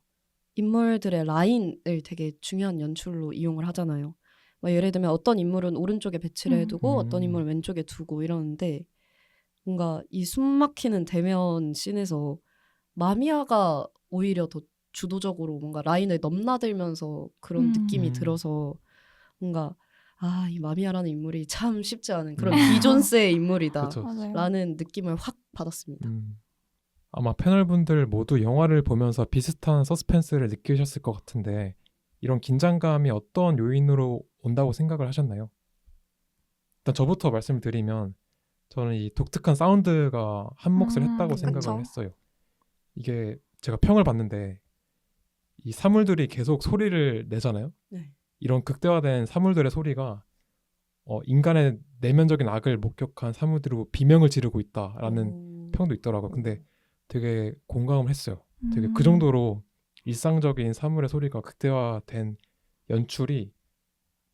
인물들의 라인을 되게 중요한 연출로 이용을 하잖아요. 예를 들면 어떤 인물은 오른쪽에 배치를 해두고 어떤 인물은 왼쪽에 두고 이러는데 뭔가 이 숨막히는 대면 씬에서 마미야가 오히려 더 주도적으로 뭔가 라인을 넘나들면서 그런 느낌이 들어서 뭔가 이 마미야라는 인물이 참 쉽지 않은 그런 비존스의 인물이다 라는 느낌을 확 받았습니다. 아마 패널분들 모두 영화를 보면서 비슷한 서스펜스를 느끼셨을 것 같은데 이런 긴장감이 어떤 요인으로 온다고 생각을 하셨나요? 일단 저부터 말씀을 드리면 저는 이 독특한 사운드가 한 몫을 했다고 생각을 했어요. 이게 제가 평을 봤는데 이 사물들이 계속 소리를 내잖아요. 네. 이런 극대화된 사물들의 소리가 인간의 내면적인 악을 목격한 사물들로 비명을 지르고 있다라는 평도 있더라고요. 근데 되게 공감을 했어요. 되게 그 정도로 일상적인 사물의 소리가 극대화된 연출이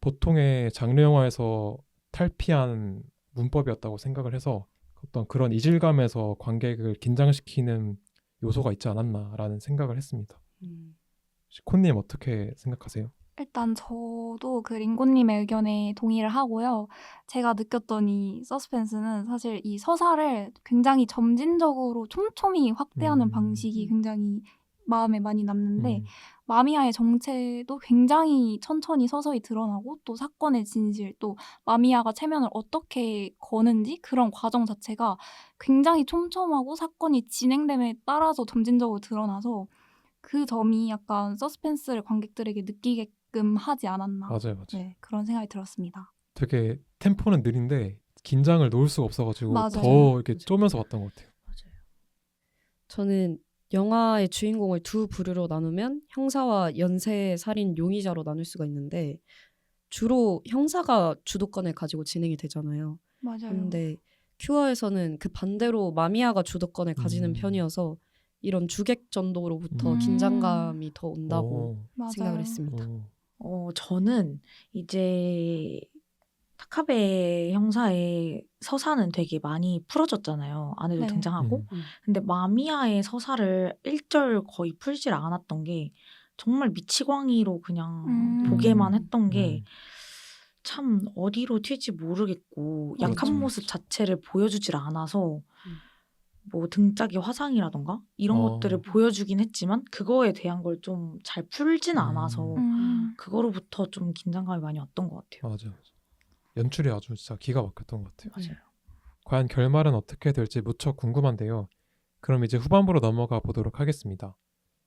보통의 장르 영화에서 탈피한 문법이었다고 생각을 해서 어떤 그런 이질감에서 관객을 긴장시키는 요소가 있지 않았나라는 생각을 했습니다. 콘님 어떻게 생각하세요? 일단 저도 그 링고님의 의견에 동의를 하고요. 제가 느꼈던 이 서스펜스는 사실 이 서사를 굉장히 점진적으로 촘촘히 확대하는 방식이 굉장히 마음에 많이 남는데 마미아의 정체도 굉장히 천천히 서서히 드러나고 또 사건의 진실, 또 마미아가 체면을 어떻게 거는지 그런 과정 자체가 굉장히 촘촘하고 사건이 진행됨에 따라서 점진적으로 드러나서 그 점이 약간 서스펜스를 관객들에게 느끼게끔 하지 않았나. 맞아요. 네, 그런 생각이 들었습니다. 되게 템포는 느린데 긴장을 놓을 수가 없어가지고 맞아요. 더 이렇게 맞아요. 쪼면서 봤던 것 같아요. 맞아요. 저는 영화의 주인공을 두 부류로 나누면 형사와 연쇄 살인 용의자로 나눌 수가 있는데 주로 형사가 주도권을 가지고 진행이 되잖아요. 맞아요. 근데 큐어에서는 그 반대로 마미아가 주도권을 가지는 음. 편이어서 이런 주객 전도로부터 음. 긴장감이 더 온다고 맞아요. 생각을 했습니다. 저는 이제 타카베 형사의 서사는 되게 많이 풀어졌잖아요. 안에도 네. 등장하고. 음. 근데 마미야의 서사를 1절 거의 풀질 않았던 게 정말 미치광이로 그냥 보게만 했던 게 참 어디로 튈지 모르겠고 약한 그렇죠. 모습 자체를 보여주질 않아서 뭐 등짝의 화상이라던가 이런 것들을 보여주긴 했지만 그거에 대한 걸 좀 잘 풀진 않아서 그거로부터 좀 긴장감이 많이 왔던 것 같아요. 맞아요. 연출이 아주 진짜 기가 막혔던 것 같아요. 맞아요. 과연 결말은 어떻게 될지 무척 궁금한데요. 그럼 이제 후반부로 넘어가 보도록 하겠습니다.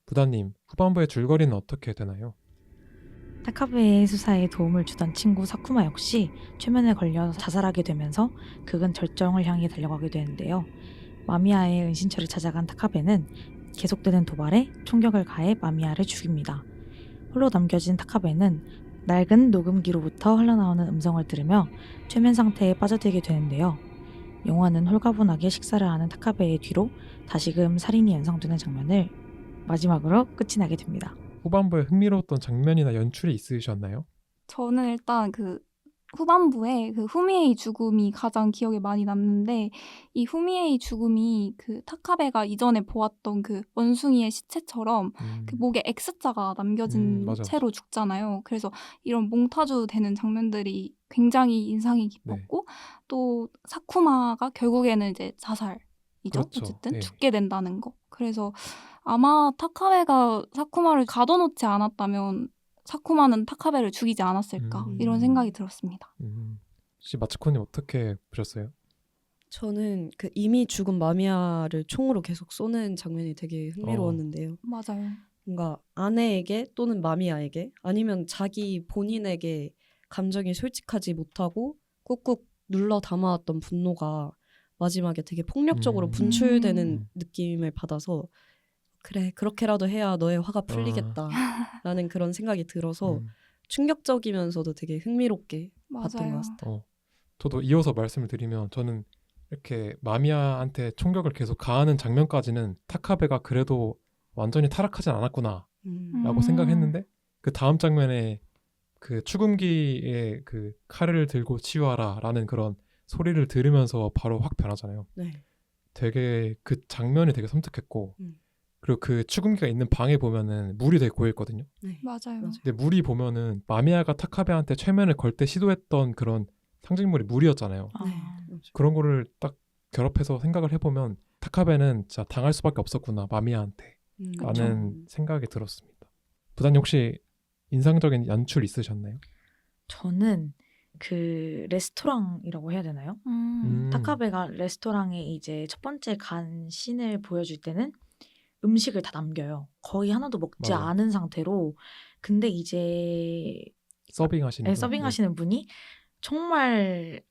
부다님, 후반부의 줄거리는 어떻게 되나요? 타카베의 수사에 도움을 주던 친구 사쿠마 역시 최면에 걸려 자살하게 되면서 극은 절정을 향해 달려가게 되는데요. 마미야의 은신처를 찾아간 타카베는 계속되는 도발에 총격을 가해 마미야를 죽입니다. 홀로 남겨진 타카베는 낡은 녹음기로부터 흘러나오는 음성을 들으며 최면 상태에 빠져들게 되는데요. 영화는 홀가분하게 식사를 하는 타카베의 뒤로 다시금 살인이 연상되는 장면을 마지막으로 끝이 나게 됩니다. 후반부에 흥미로웠던 장면이나 연출이 있으셨나요? 저는 일단 그 후반부에 그 후미에이 죽음이 가장 기억에 많이 남는데 이 후미에이 죽음이 그 타카베가 이전에 보았던 그 원숭이의 시체처럼 그 목에 X자가 남겨진 맞아. 채로 죽잖아요. 그래서 이런 몽타주 되는 장면들이 굉장히 인상이 깊었고 또 사쿠마가 결국에는 이제 자살이죠. 그렇죠. 어쨌든 네. 죽게 된다는 거. 그래서 아마 타카베가 사쿠마를 가둬놓지 않았다면 사쿠마는 타카베를 죽이지 않았을까 이런 생각이 들었습니다. 혹시 마츠코님 어떻게 보셨어요? 저는 그 이미 죽은 마미아를 총으로 계속 쏘는 장면이 되게 흥미로웠는데요. 맞아요. 뭔가 아내에게 또는 마미아에게 아니면 자기 본인에게 감정이 솔직하지 못하고 꾹꾹 눌러 담아왔던 분노가 마지막에 되게 폭력적으로 분출되는 느낌을 받아서 그래 그렇게라도 해야 너의 화가 풀리겠다라는 그런 생각이 들어서 충격적이면서도 되게 흥미롭게 봤던 것 같습니다. 저도 이어서 말씀을 드리면 저는 이렇게 마미아한테 총격을 계속 가하는 장면까지는 타카베가 그래도 완전히 타락하진 않았구나 라고 생각했는데 그 다음 장면에 그 추궁기에 그 칼을 들고 치유하라 라는 그런 소리를 들으면서 바로 확 변하잖아요. 네. 되게 그 장면이 되게 섬뜩했고 그리고 그 추궁기가 있는 방에 보면은 물이 되게 고여있거든요. 네. 맞아요. 근데 물이 보면은 마미아가 타카베한테 최면을 걸 때 시도했던 그런 상징물이 물이었잖아요. 네. 그런 거를 딱 결합해서 생각을 해보면 타카베는 진짜 당할 수밖에 없었구나 마미아한테 라는 생각이 들었습니다. 부단님 혹시 인상적인 연출 있으셨나요? 저는 그 레스토랑이라고 해야 되나요? 타카베가 레스토랑에 이제 첫 번째 간 씬을 보여줄 때는 음식을 다 남겨요. 거의 하나도 먹지 맞아요. 않은 상태로. 근데 이제 서빙하시는 분이 정말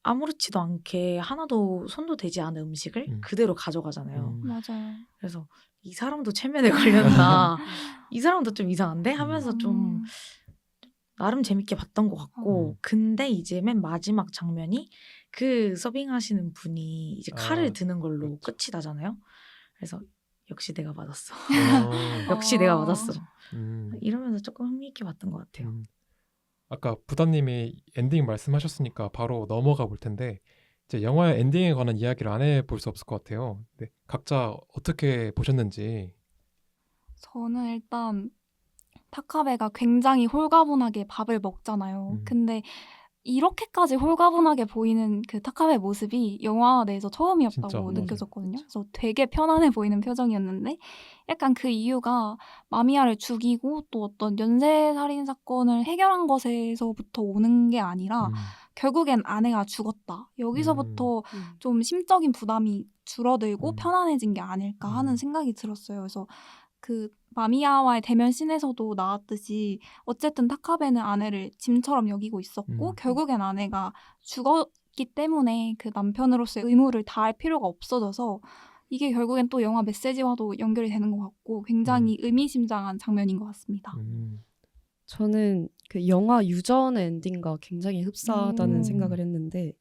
아무렇지도 않게 하나도 손도 대지 않은 음식을 그대로 가져가잖아요. 맞아요. 그래서 이 사람도 체면에 걸렸나 이 사람도 좀 이상한데 하면서 좀 나름 재밌게 봤던 것 같고 근데 이제 맨 마지막 장면이 그 서빙하시는 분이 이제 칼을 드는 걸로 그렇죠. 끝이 나잖아요. 그래서 역시 내가 맞았어. 역시 내가 맞았어. 이러면서 조금 흥미있게 봤던 것 같아요. 아까 부단님이 엔딩 말씀하셨으니까 바로 넘어가 볼 텐데 이제 영화의 엔딩에 관한 이야기를 안 해볼 수 없을 것 같아요. 근데 각자 어떻게 보셨는지. 저는 일단 타카베가 굉장히 홀가분하게 밥을 먹잖아요. 근데 이렇게까지 홀가분하게 보이는 그 타카베 모습이 영화 내에서 진짜, 처음이었다고 맞아요. 느껴졌거든요. 그래서 되게 편안해 보이는 표정이었는데 약간 그 이유가 마미야를 죽이고 또 어떤 연쇄살인 사건을 해결한 것에서부터 오는 게 아니라 결국엔 아내가 죽었다. 여기서부터 좀 심적인 부담이 줄어들고 편안해진 게 아닐까 하는 생각이 들었어요. 그래서 그 마미야와의 대면 씬에서도 나왔듯이 어쨌든 타카베는 아내를 짐처럼 여기고 있었고 결국엔 아내가 죽었기 때문에 그 남편으로서의 의무를 다할 필요가 없어져서 이게 결국엔 또 영화 메시지와도 연결이 되는 것 같고 굉장히 의미심장한 장면인 것 같습니다. 저는 그 영화 유전의 엔딩과 굉장히 흡사하다는 생각을 했는데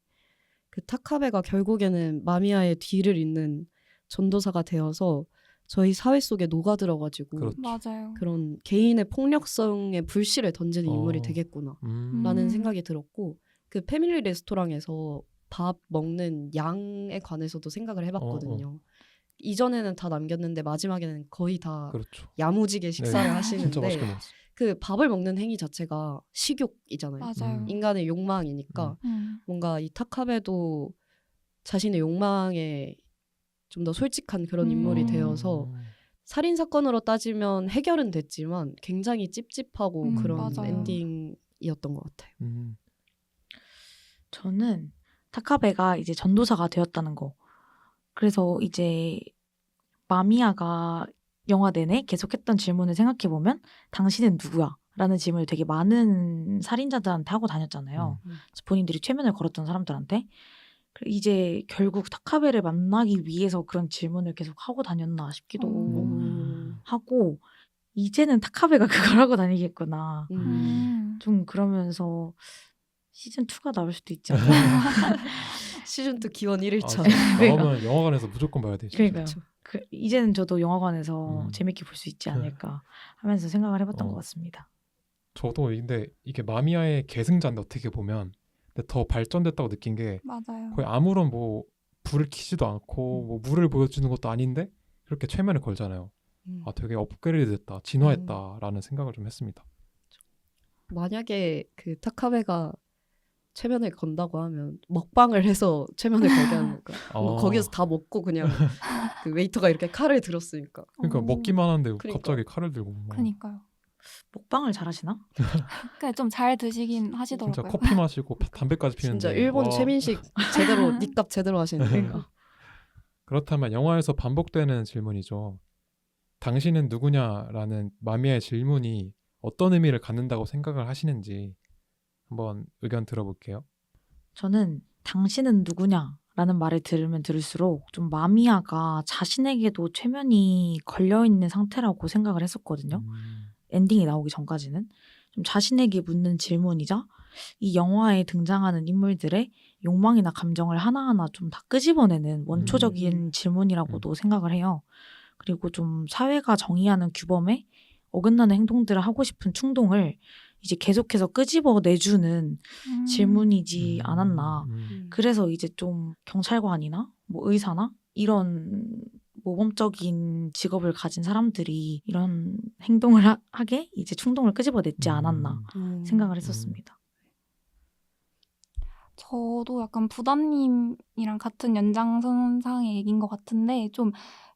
그 타카베가 결국에는 마미야의 뒤를 잇는 전도사가 되어서 저희 사회 속에 녹아들어가지고 그렇죠. 맞아요. 그런 개인의 폭력성의 불씨를 던지는 인물이 되겠구나 라는 생각이 들었고 그 패밀리 레스토랑에서 밥 먹는 양에 관해서도 생각을 해봤거든요. 이전에는 다 남겼는데 마지막에는 거의 다 그렇죠. 야무지게 식사를 진짜 하시는데 맛있게 먹었어요. 그 밥을 먹는 행위 자체가 식욕이잖아요. 맞아요. 인간의 욕망이니까 뭔가 이 타카베도 자신의 욕망에 좀 더 솔직한 그런 인물이 되어서 살인 사건으로 따지면 해결은 됐지만 굉장히 찝찝하고 그런 맞아요. 엔딩이었던 것 같아요. 저는 타카베가 이제 전도사가 되었다는 거. 그래서 이제 마미야가 영화 내내 계속했던 질문을 생각해보면 당신은 누구야? 라는 질문을 되게 많은 살인자들한테 하고 다녔잖아요. 본인들이 최면을 걸었던 사람들한테. 이제 결국 타카베를 만나기 위해서 그런 질문을 계속 하고 다녔나 싶기도 하고 이제는 타카베가 그걸 하고 다니겠구나. 좀 그러면서 시즌2가 나올 수도 있지 않나. 시즌2 기원 1일차. 나오면 영화관에서 무조건 봐야 되죠. 그러니까요. 이제는 저도 영화관에서 재밌게 볼 수 있지 않을까 하면서 생각을 해봤던 것 같습니다. 저도 근데 이게 마미야의 계승자인데 어떻게 보면 근데 더 발전됐다고 느낀 게 맞아요. 거의 아무런 뭐 불을 켜지도 않고 뭐 물을 보여주는 것도 아닌데 그렇게 최면을 걸잖아요. 아 되게 업그레이드 됐다, 진화했다라는 생각을 좀 했습니다. 만약에 그 타카베가 최면을 건다고 하면 먹방을 해서 최면을 걸게 하는 거야. 거기서 다 먹고 그냥 그 웨이터가 이렇게 칼을 들었으니까. 그러니까 먹기만 하는데 그러니까. 갑자기 칼을 들고. 그니까요. 먹방을 잘하시나? 그러니까 좀 잘 드시긴 하시더라고요. 진짜 커피 마시고 담배까지 피는데. 진짜 일본 최민식 제대로 니값 제대로 하시는. 그렇다면 영화에서 반복되는 질문이죠. 당신은 누구냐라는 마미야의 질문이 어떤 의미를 갖는다고 생각을 하시는지 한번 의견 들어볼게요. 저는 당신은 누구냐라는 말을 들으면 들을수록 좀 마미야가 자신에게도 최면이 걸려있는 상태라고 생각을 했었거든요. 엔딩이 나오기 전까지는. 좀 자신에게 묻는 질문이자 이 영화에 등장하는 인물들의 욕망이나 감정을 하나하나 좀 다 끄집어내는 원초적인 질문이라고도 생각을 해요. 그리고 좀 사회가 정의하는 규범에 어긋나는 행동들을 하고 싶은 충동을 이제 계속해서 끄집어내주는 질문이지 않았나. 그래서 이제 좀 경찰관이나 뭐 의사나 이런 모범적인 직업을 가진 사람들이 이런 행동을 하게 이제 충동을 끄집어냈지 않았나 생각을 했었습니다. 저도 약간 부담님이랑 같은 연장선상의 얘기인 것 같은데 좀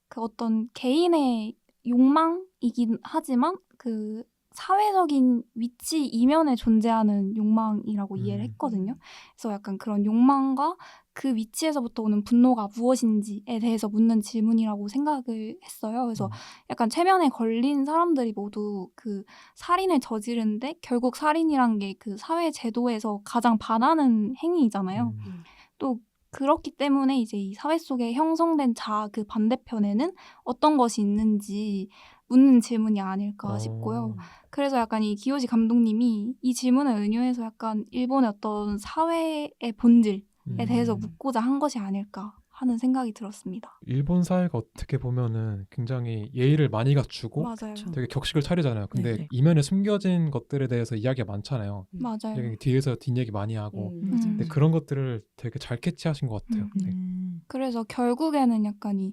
그 어떤 개인의 욕망이긴 하지만 그 사회적인 위치 이면에 존재하는 욕망이라고 이해를 했거든요. 그래서 약간 그런 욕망과 그 위치에서부터 오는 분노가 무엇인지에 대해서 묻는 질문이라고 생각을 했어요. 그래서 약간 최면에 걸린 사람들이 모두 그 살인을 저지르는데 결국 살인이란 게 그 사회 제도에서 가장 반하는 행위이잖아요. 또 그렇기 때문에 이제 이 사회 속에 형성된 자아 그 반대편에는 어떤 것이 있는지 묻는 질문이 아닐까 싶고요. 그래서 약간 이 기요시 감독님이 이 질문을 은유해서 약간 일본의 어떤 사회의 본질에 대해서 묻고자 한 것이 아닐까 하는 생각이 들었습니다. 일본 사회가 어떻게 보면은 굉장히 예의를 많이 갖추고 맞아요. 되게 격식을 차리잖아요. 근데 네네. 이면에 숨겨진 것들에 대해서 이야기가 많잖아요. 맞아요. 되게 뒤에서 뒷얘기 많이 하고 맞아요. 근데 그런 것들을 되게 잘 캐치하신 것 같아요. 네. 그래서 결국에는 약간 이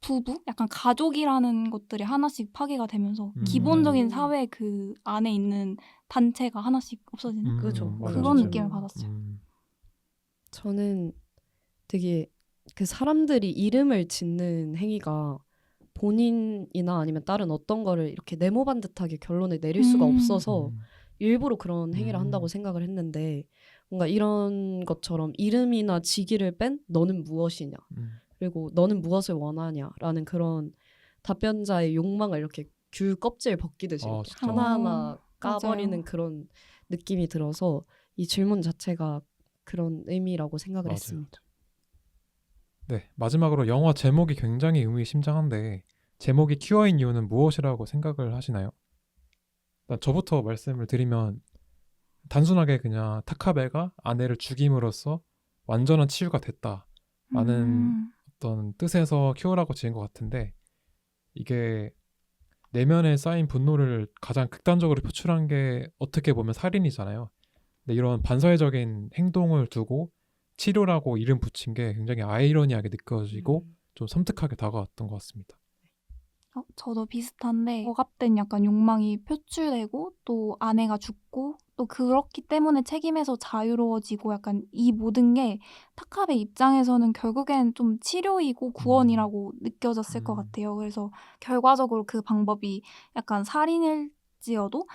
부부, 약간 가족이라는 것들이 하나씩 파괴가 되면서 기본적인 사회 그 안에 있는 단체가 하나씩 없어지는 그죠. 그런 느낌을 받았어요. 저는 되게 그 사람들이 이름을 짓는 행위가 본인이나 아니면 다른 어떤 거를 이렇게 네모반 듯하게 결론을 내릴 수가 없어서 일부러 그런 행위를 한다고 생각을 했는데 뭔가 이런 것처럼 이름이나 직위를 뺀 너는 무엇이냐 그리고 너는 무엇을 원하냐라는 그런 답변자의 욕망을 이렇게 귤 껍질 벗기듯이 이렇게 진짜. 하나하나 맞아요. 까버리는 그런 느낌이 들어서 이 질문 자체가 그런 의미라고 생각을 맞아요. 했습니다. 네, 마지막으로 영화 제목이 굉장히 의미심장한데 제목이 큐어인 이유는 무엇이라고 생각을 하시나요? 일단 저부터 말씀을 드리면 단순하게 그냥 타카베가 아내를 죽임으로써 완전한 치유가 됐다라는 어떤 뜻에서 큐어라고 지은 것 같은데 이게 내면에 쌓인 분노를 가장 극단적으로 표출한 게 어떻게 보면 살인이잖아요. 근데 이런 반사회적인 행동을 두고 치료라고 이름 붙인 게 굉장히 아이러니하게 느껴지고 좀 섬뜩하게 다가왔던 것 같습니다. 저도 비슷한데 억압된 약간 욕망이 표출되고 또 아내가 죽고 또 그렇기 때문에 책임에서 자유로워지고 약간 이 모든 게 타카베 입장에서는 결국엔 좀 치료이고 구원이라고 느껴졌을 것 같아요. 그래서 결과적으로 그 방법이 약간 살인일지어도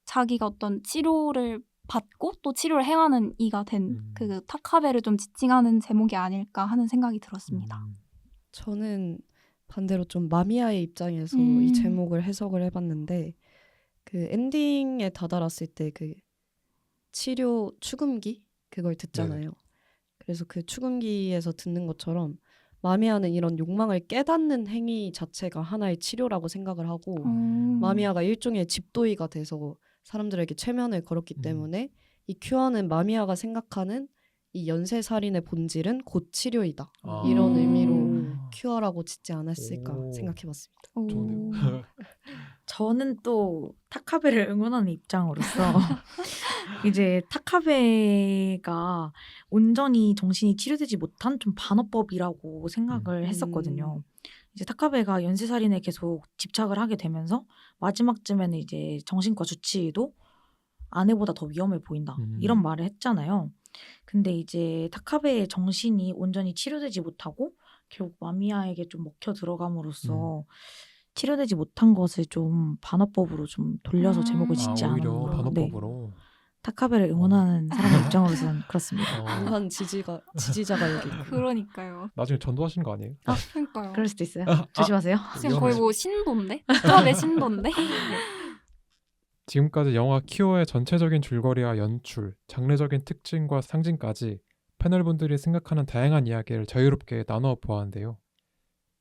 자기가 어떤 치료를 받고 또 치료를 행하는 이가 된 그 타카베를 좀 지칭하는 제목이 아닐까 하는 생각이 들었습니다. 저는 반대로 좀 마미아의 입장에서 이 제목을 해석을 해봤는데 그 엔딩에 다다랐을 때 그 치료 추금기 그걸 듣잖아요. 그래서 그 추금기에서 듣는 것처럼 마미아는 이런 욕망을 깨닫는 행위 자체가 하나의 치료라고 생각을 하고 마미아가 일종의 집도이가 돼서 사람들에게 최면을 걸었기 때문에 이 큐어는 마미아가 생각하는 이 연쇄살인의 본질은 곧 치료이다. 이런 의미로 큐어라고 짓지 않았을까 생각해봤습니다. 좋네요. 저는 또 타카베를 응원하는 입장으로서 이제 타카베가 온전히 정신이 치료되지 못한 좀 반어법이라고 생각을 했었거든요. 이제 타카베가 연쇄살인에 계속 집착을 하게 되면서 마지막쯤에는 이제 정신과 주치의도 아내보다 더 위험해 보인다 이런 말을 했잖아요. 근데 이제 타카베의 정신이 온전히 치료되지 못하고 결국 마미야에게 좀 먹혀 들어감으로써 치료되지 못한 것을 좀 반어법으로 좀 돌려서 제목을 짓지 오히려 않았나. 반어법으로. 타카베를 응원하는 사람의 입장으로서는 그렇습니다. 무한 지지자가 여기 있고. 그러니까요. 나중에 전도하신 거 아니에요? 그러니까요. 그럴 수도 있어요. 조심하세요. 지금 거의 뭐 신도인데? 타카베 신도인데? 지금까지 영화 큐어의 전체적인 줄거리와 연출, 장르적인 특징과 상징까지 패널분들이 생각하는 다양한 이야기를 자유롭게 나누어 보았는데요.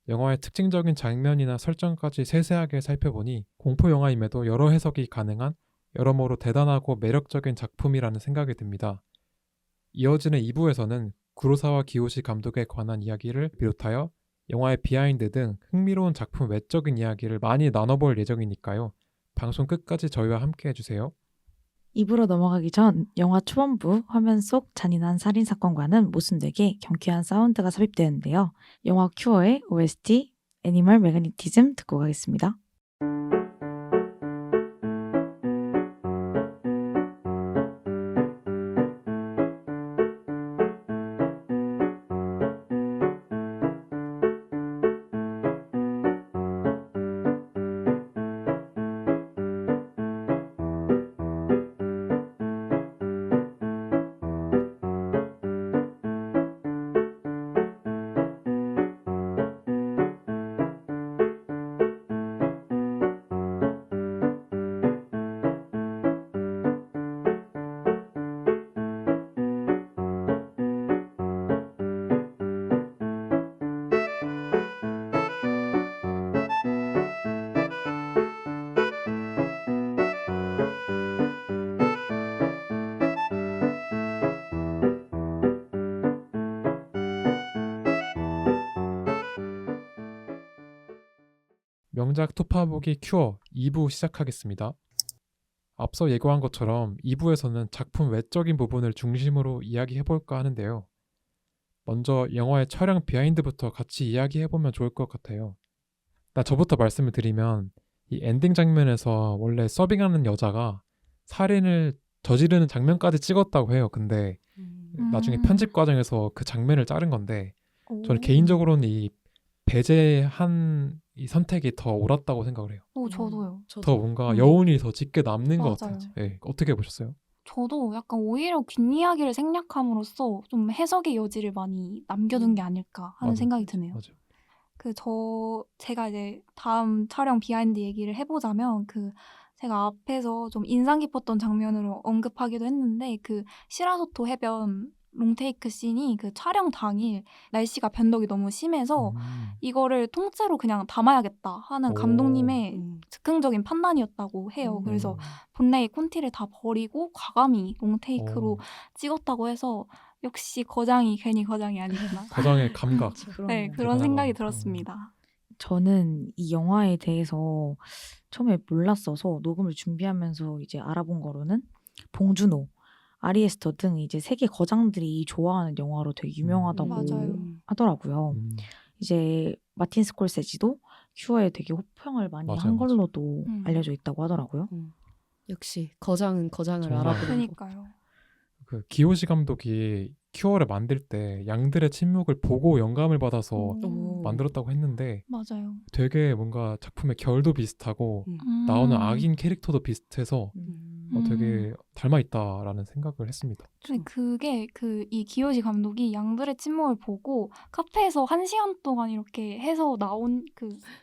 영화의 특징적인 장면이나 설정까지 세세하게 살펴보니 공포 영화임에도 여러 해석이 가능한 여러모로 대단하고 매력적인 작품이라는 생각이 듭니다. 이어지는 2부에서는 구로사와 기요시 감독에 관한 이야기를 비롯하여 영화의 비하인드 등 흥미로운 작품 외적인 이야기를 많이 나눠볼 예정이니까요. 방송 끝까지 저희와 함께 해주세요. 2부로 넘어가기 전 영화 초반부 화면 속 잔인한 살인사건과는 모순되게 경쾌한 사운드가 삽입되는데요. 영화 큐어의 OST 애니멀 매그니티즘 듣고 가겠습니다. 명작 토파보기 큐어 2부 시작하겠습니다. 앞서 예고한 것처럼 2부에서는 작품 외적인 부분을 중심으로 이야기해볼까 하는데요. 먼저 영화의 촬영 비하인드부터 같이 이야기해보면 좋을 것 같아요. 저부터 말씀을 드리면 이 엔딩 장면에서 원래 서빙하는 여자가 살인을 저지르는 장면까지 찍었다고 해요. 근데 나중에 편집 과정에서 그 장면을 자른 건데 저는 개인적으로는 이 배제한 이 선택이 더 옳았다고 생각을 해요. 저도요. 더 뭔가 여운이 더 짙게 남는 것 맞아요. 같아요. 네, 어떻게 보셨어요? 저도 약간 오히려 뒷이야기를 생략함으로써 좀 해석의 여지를 많이 남겨둔 게 아닐까 하는 맞아요. 생각이 드네요. 맞아요. 제가 이제 다음 촬영 비하인드 얘기를 해보자면 제가 앞에서 좀 인상 깊었던 장면으로 언급하기도 했는데 시라소토 해변 롱테이크 씬이 촬영 당일 날씨가 변덕이 너무 심해서 이거를 통째로 그냥 담아야겠다 하는 감독님의 즉흥적인 판단이었다고 해요. 그래서 본래의 콘티를 다 버리고 과감히 롱테이크로 찍었다고 해서 역시 거장이 괜히 거장이 아니구나. 거장의 감각. 네, 그런 생각이 들었습니다. 저는 이 영화에 대해서 처음에 몰랐어서 녹음을 준비하면서 이제 알아본 거로는 봉준호, 아리에스터 등 이제 세계 거장들이 좋아하는 영화로 되게 유명하다고 맞아요. 하더라고요. 이제 마틴 스콜세지도 큐어에 되게 호평을 많이 맞아요, 한 맞아요. 걸로도 알려져 있다고 하더라고요. 역시 거장은 거장을 정말. 알아보는 거. 그러니까요. 기요시 감독이 큐어를 만들 때 양들의 침묵을 보고 영감을 받아서 오. 만들었다고 했는데 맞아요. 되게 뭔가 작품의 결도 비슷하고 나오는 악인 캐릭터도 비슷해서 되게 닮아있다라는 생각을 했습니다. 근데 그게 이 기요시 감독이 양들의 침묵을 보고 카페에서 1시간 동안 이렇게 해서 나온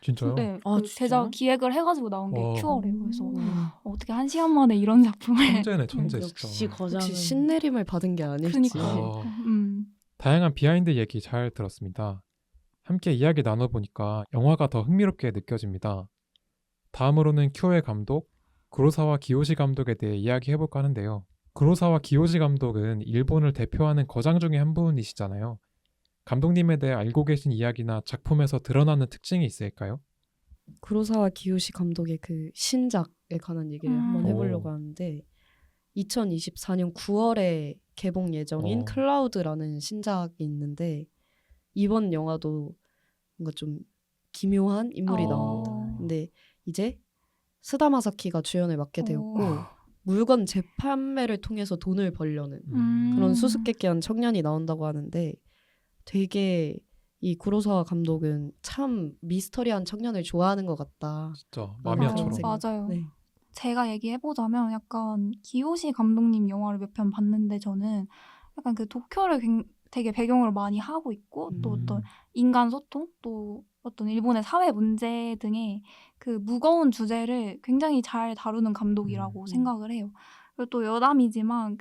진짜요? 네, 아, 제작 진짜요? 기획을 해가지고 나온 게 와. 큐어래요. 그래서 어떻게 1시간 만에 이런 작품을 천재네 천재 역시 진짜. 거장은 혹시 신내림을 받은 게 아닐지. 그러니까요. 다양한 비하인드 얘기 잘 들었습니다. 함께 이야기 나눠보니까 영화가 더 흥미롭게 느껴집니다. 다음으로는 큐어의 감독 구로사와 기요시 감독에 대해 이야기해볼까 하는데요. 구로사와 기요시 감독은 일본을 대표하는 거장 중에 한 분이시잖아요. 감독님에 대해 알고 계신 이야기나 작품에서 드러나는 특징이 있을까요? 구로사와 기요시 감독의 신작에 관한 얘기를 한번 해보려고 하는데 2024년 9월에 개봉 예정인 클라우드라는 신작이 있는데 이번 영화도 뭔가 좀 기묘한 인물이 나옵니다. 근데 이제 스다마사키가 주연을 맡게 되었고 물건 재판매를 통해서 돈을 벌려는 그런 수수께끼한 청년이 나온다고 하는데 되게 이 구로사와 감독은 참 미스터리한 청년을 좋아하는 것 같다. 진짜 마미아처럼. 맞아요. 네. 제가 얘기해보자면 약간 기요시 감독님 영화를 몇 편 봤는데 저는 약간 도쿄를 되게 배경으로 많이 하고 있고 또 어떤 인간 소통 또 어떤 일본의 사회 문제 등의 무거운 주제를 굉장히 잘 다루는 감독이라고 생각을 해요. 그리고 또 여담이지만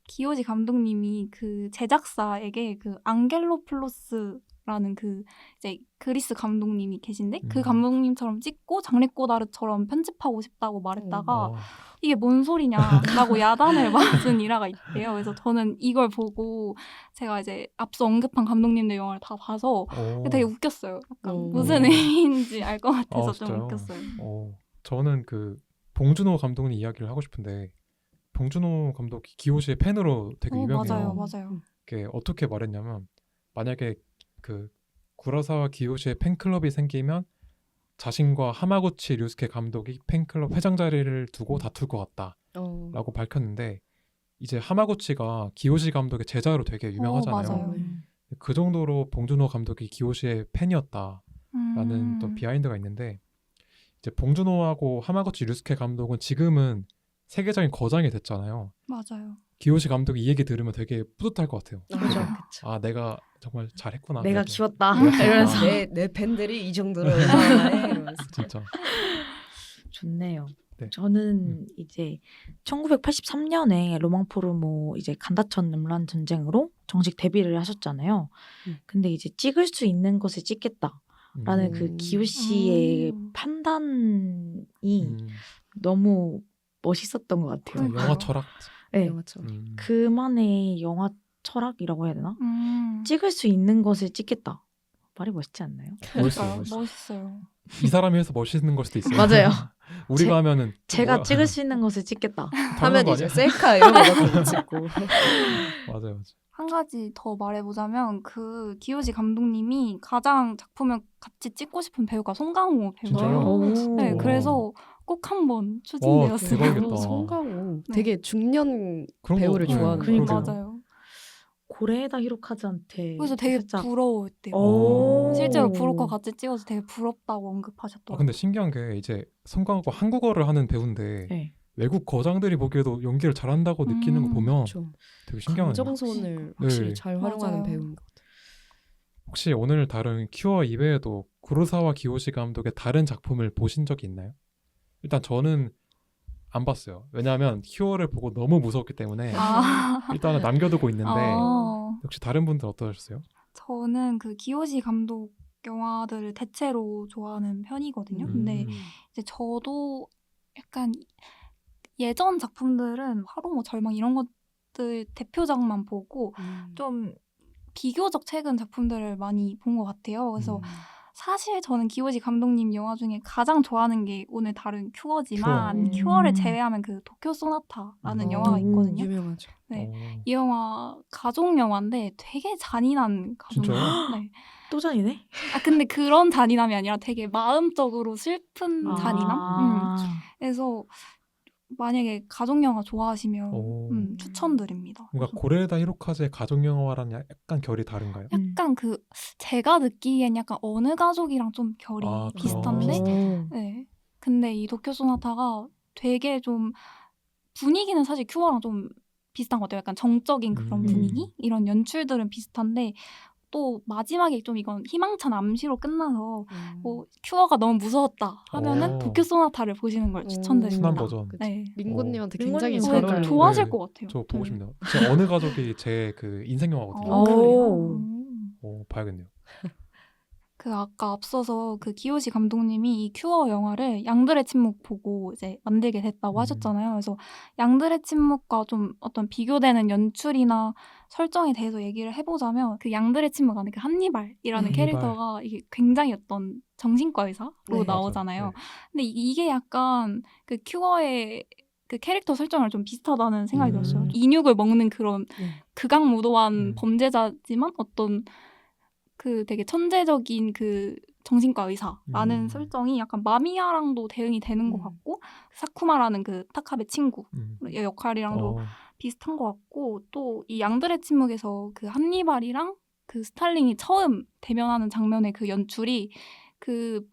기요시 감독님이 제작사에게 앙겔로플로스라는 이제 그리스 감독님이 계신데 그 감독님처럼 찍고 장리꼬다르처럼 편집하고 싶다고 말했다가 이게 뭔 소리냐라고 야단을 맞은 일화가 있대요. 그래서 저는 이걸 보고 제가 이제 앞서 언급한 감독님들 영화를 다 봐서 되게 웃겼어요. 약간 무슨 의미인지 알 것 같아서 좀 진짜요? 웃겼어요. 저는 봉준호 감독님 이야기를 하고 싶은데 봉준호 감독이 기요시의 팬으로 되게 유명해요. 맞아요. 그게 어떻게 말했냐면 만약에 구로사와 기요시의 팬클럽이 생기면 자신과 하마구치 류스케 감독이 팬클럽 회장 자리를 두고 다툴 것 같다라고 밝혔는데 이제 하마구치가 기요시 감독의 제자로 되게 유명하잖아요. 맞아요. 그 정도로 봉준호 감독이 기요시의 팬이었다라는 또 비하인드가 있는데 이제 봉준호하고 하마구치 류스케 감독은 지금은 세계적인 거장이 됐잖아요. 맞아요. 기요시 감독이 이 얘기 들으면 되게 뿌듯할 것 같아요. 그렇죠. 내가 정말 잘했구나. 내가 그래도. 키웠다. 이러면서 내 팬들이 이 정도로 얼마나 이러면서. 진짜. 좋네요. 네. 저는 이제 1983년에 로망포르모 이제 간다천 음란 전쟁으로 정식 데뷔를 하셨잖아요. 근데 이제 찍을 수 있는 것을 찍겠다라는 기요시의 판단이 너무 멋있었던 것 같아요. 영화 철학. 네. 영화처럼. 그만의 영화 철학이라고 해야 되나? 찍을 수 있는 것을 찍겠다. 말이 멋있지 않나요? 멋있어요. 이 사람이 해서 멋있는 걸 수도 있어요. 맞아요. 우리가 하면은 제가 찍을 수 있는 것을 찍겠다. 하면 이제 셀카 이런 거 같은 거 찍고. 맞아요. 한 가지 더 말해보자면 그 기요시 감독님이 가장 작품을 같이 찍고 싶은 배우가 송강호 진짜요? 배우예요. 네, 오. 그래서 꼭 한번 와, 추진되었어요. 대박이겠다. 송강호 네. 되게 중년 그런 배우를 거, 좋아하는 네, 것 그러게요. 같아요. 맞아요. 고레에다 히로카즈한테 그래서 되게 살짝 부러워했대요. 오. 실제로 브로커 같이 찍어서 되게 부럽다고 아, 언급하셨더라고요. 근데 신기한 게 이제 송강호가 한국어를 하는 배우인데 네. 외국 거장들이 보기에도 연기를 잘한다고 느끼는 거 보면 그렇죠. 되게 신기하네요. 감정선을 네. 확실히 잘 활용하는 맞아요. 배우인 것 같아요. 혹시 오늘 다룬 큐어 이외에도 구로사와 기요시 감독의 다른 작품을 보신 적이 있나요? 일단 저는 안 봤어요. 왜냐하면 큐어를 보고 너무 무서웠기 때문에 아, 일단은 남겨두고 있는데 혹시 다른 분들 어떠셨어요? 저는 그 기요시 감독 영화들을 대체로 좋아하는 편이거든요. 근데 이제 저도 약간 예전 작품들은 화로모 절망 이런 것들 대표작만 보고 좀 비교적 최근 작품들을 많이 본 것 같아요. 그래서 사실 저는 기요시 감독님 영화 중에 가장 좋아하는 게 오늘 다룬 큐어지만 큐어. 큐어를 제외하면 그 도쿄 소나타라는 영화가 있거든요. 유명하죠. 네. 어, 이 영화 가족 영화인데 되게 잔인한 가족 진짜요? 영화. 네. 또 잔이네? 아 근데 그런 잔인함이 아니라 되게 마음적으로 슬픈 잔인함. 아. 그래서 만약에 가족 영화 좋아하시면 오. 추천드립니다. 뭔가 고레에다 히로카즈의 가족 영화랑 약간 결이 다른가요? 약간 그 제가 느끼기엔 약간 어느 가족이랑 좀 결이 아, 비슷한데, 비슷하다. 네. 근데 이 도쿄 소나타가 되게 좀 분위기는 사실 큐어랑 좀 비슷한 것 같아요. 약간 정적인 그런 분위기, 이런 연출들은 비슷한데 또 마지막에 좀 이건 희망찬 암시로 끝나서 뭐 큐어가 너무 무서웠다 하면은 오. 도쿄 소나타를 보시는 걸 추천드립니다. 순한 버전. 그치. 네. 링고님한테 링고님 굉장히 잘 잘 어울려요. 어울려요. 좋아하실 네. 것 같아요. 저 보고 네. 싶네요. 진짜 어느 가족이 제 그 인생 영화거든요. 어, 그래요? 오. 오, 봐야겠네요. 그 아까 앞서서 그 기요시 감독님이 이 큐어 영화를 양들의 침묵 보고 이제 만들게 됐다고 하셨잖아요. 그래서 양들의 침묵과 좀 어떤 비교되는 연출이나 설정에 대해서 얘기를 해보자면 그 양들의 침묵 안에 그 한니발이라는 한니발. 캐릭터가 이게 굉장히 어떤 정신과 의사로 네. 나오잖아요. 맞아. 네. 근데 이게 약간 그 큐어의 그 캐릭터 설정을 좀 비슷하다는 생각이 들었어요. 인육을 먹는 그런 극악무도한 범죄자지만 어떤 그 되게 천재적인 그 정신과 의사라는 설정이 약간 마미야랑도 대응이 되는 것 같고 사쿠마라는 그 타카베 친구의 역할이랑도 비슷한 것 같고 또 이 양들의 침묵에서 그 한니발이랑 그 스탈린이 처음 대면하는 장면의 그 연출이 그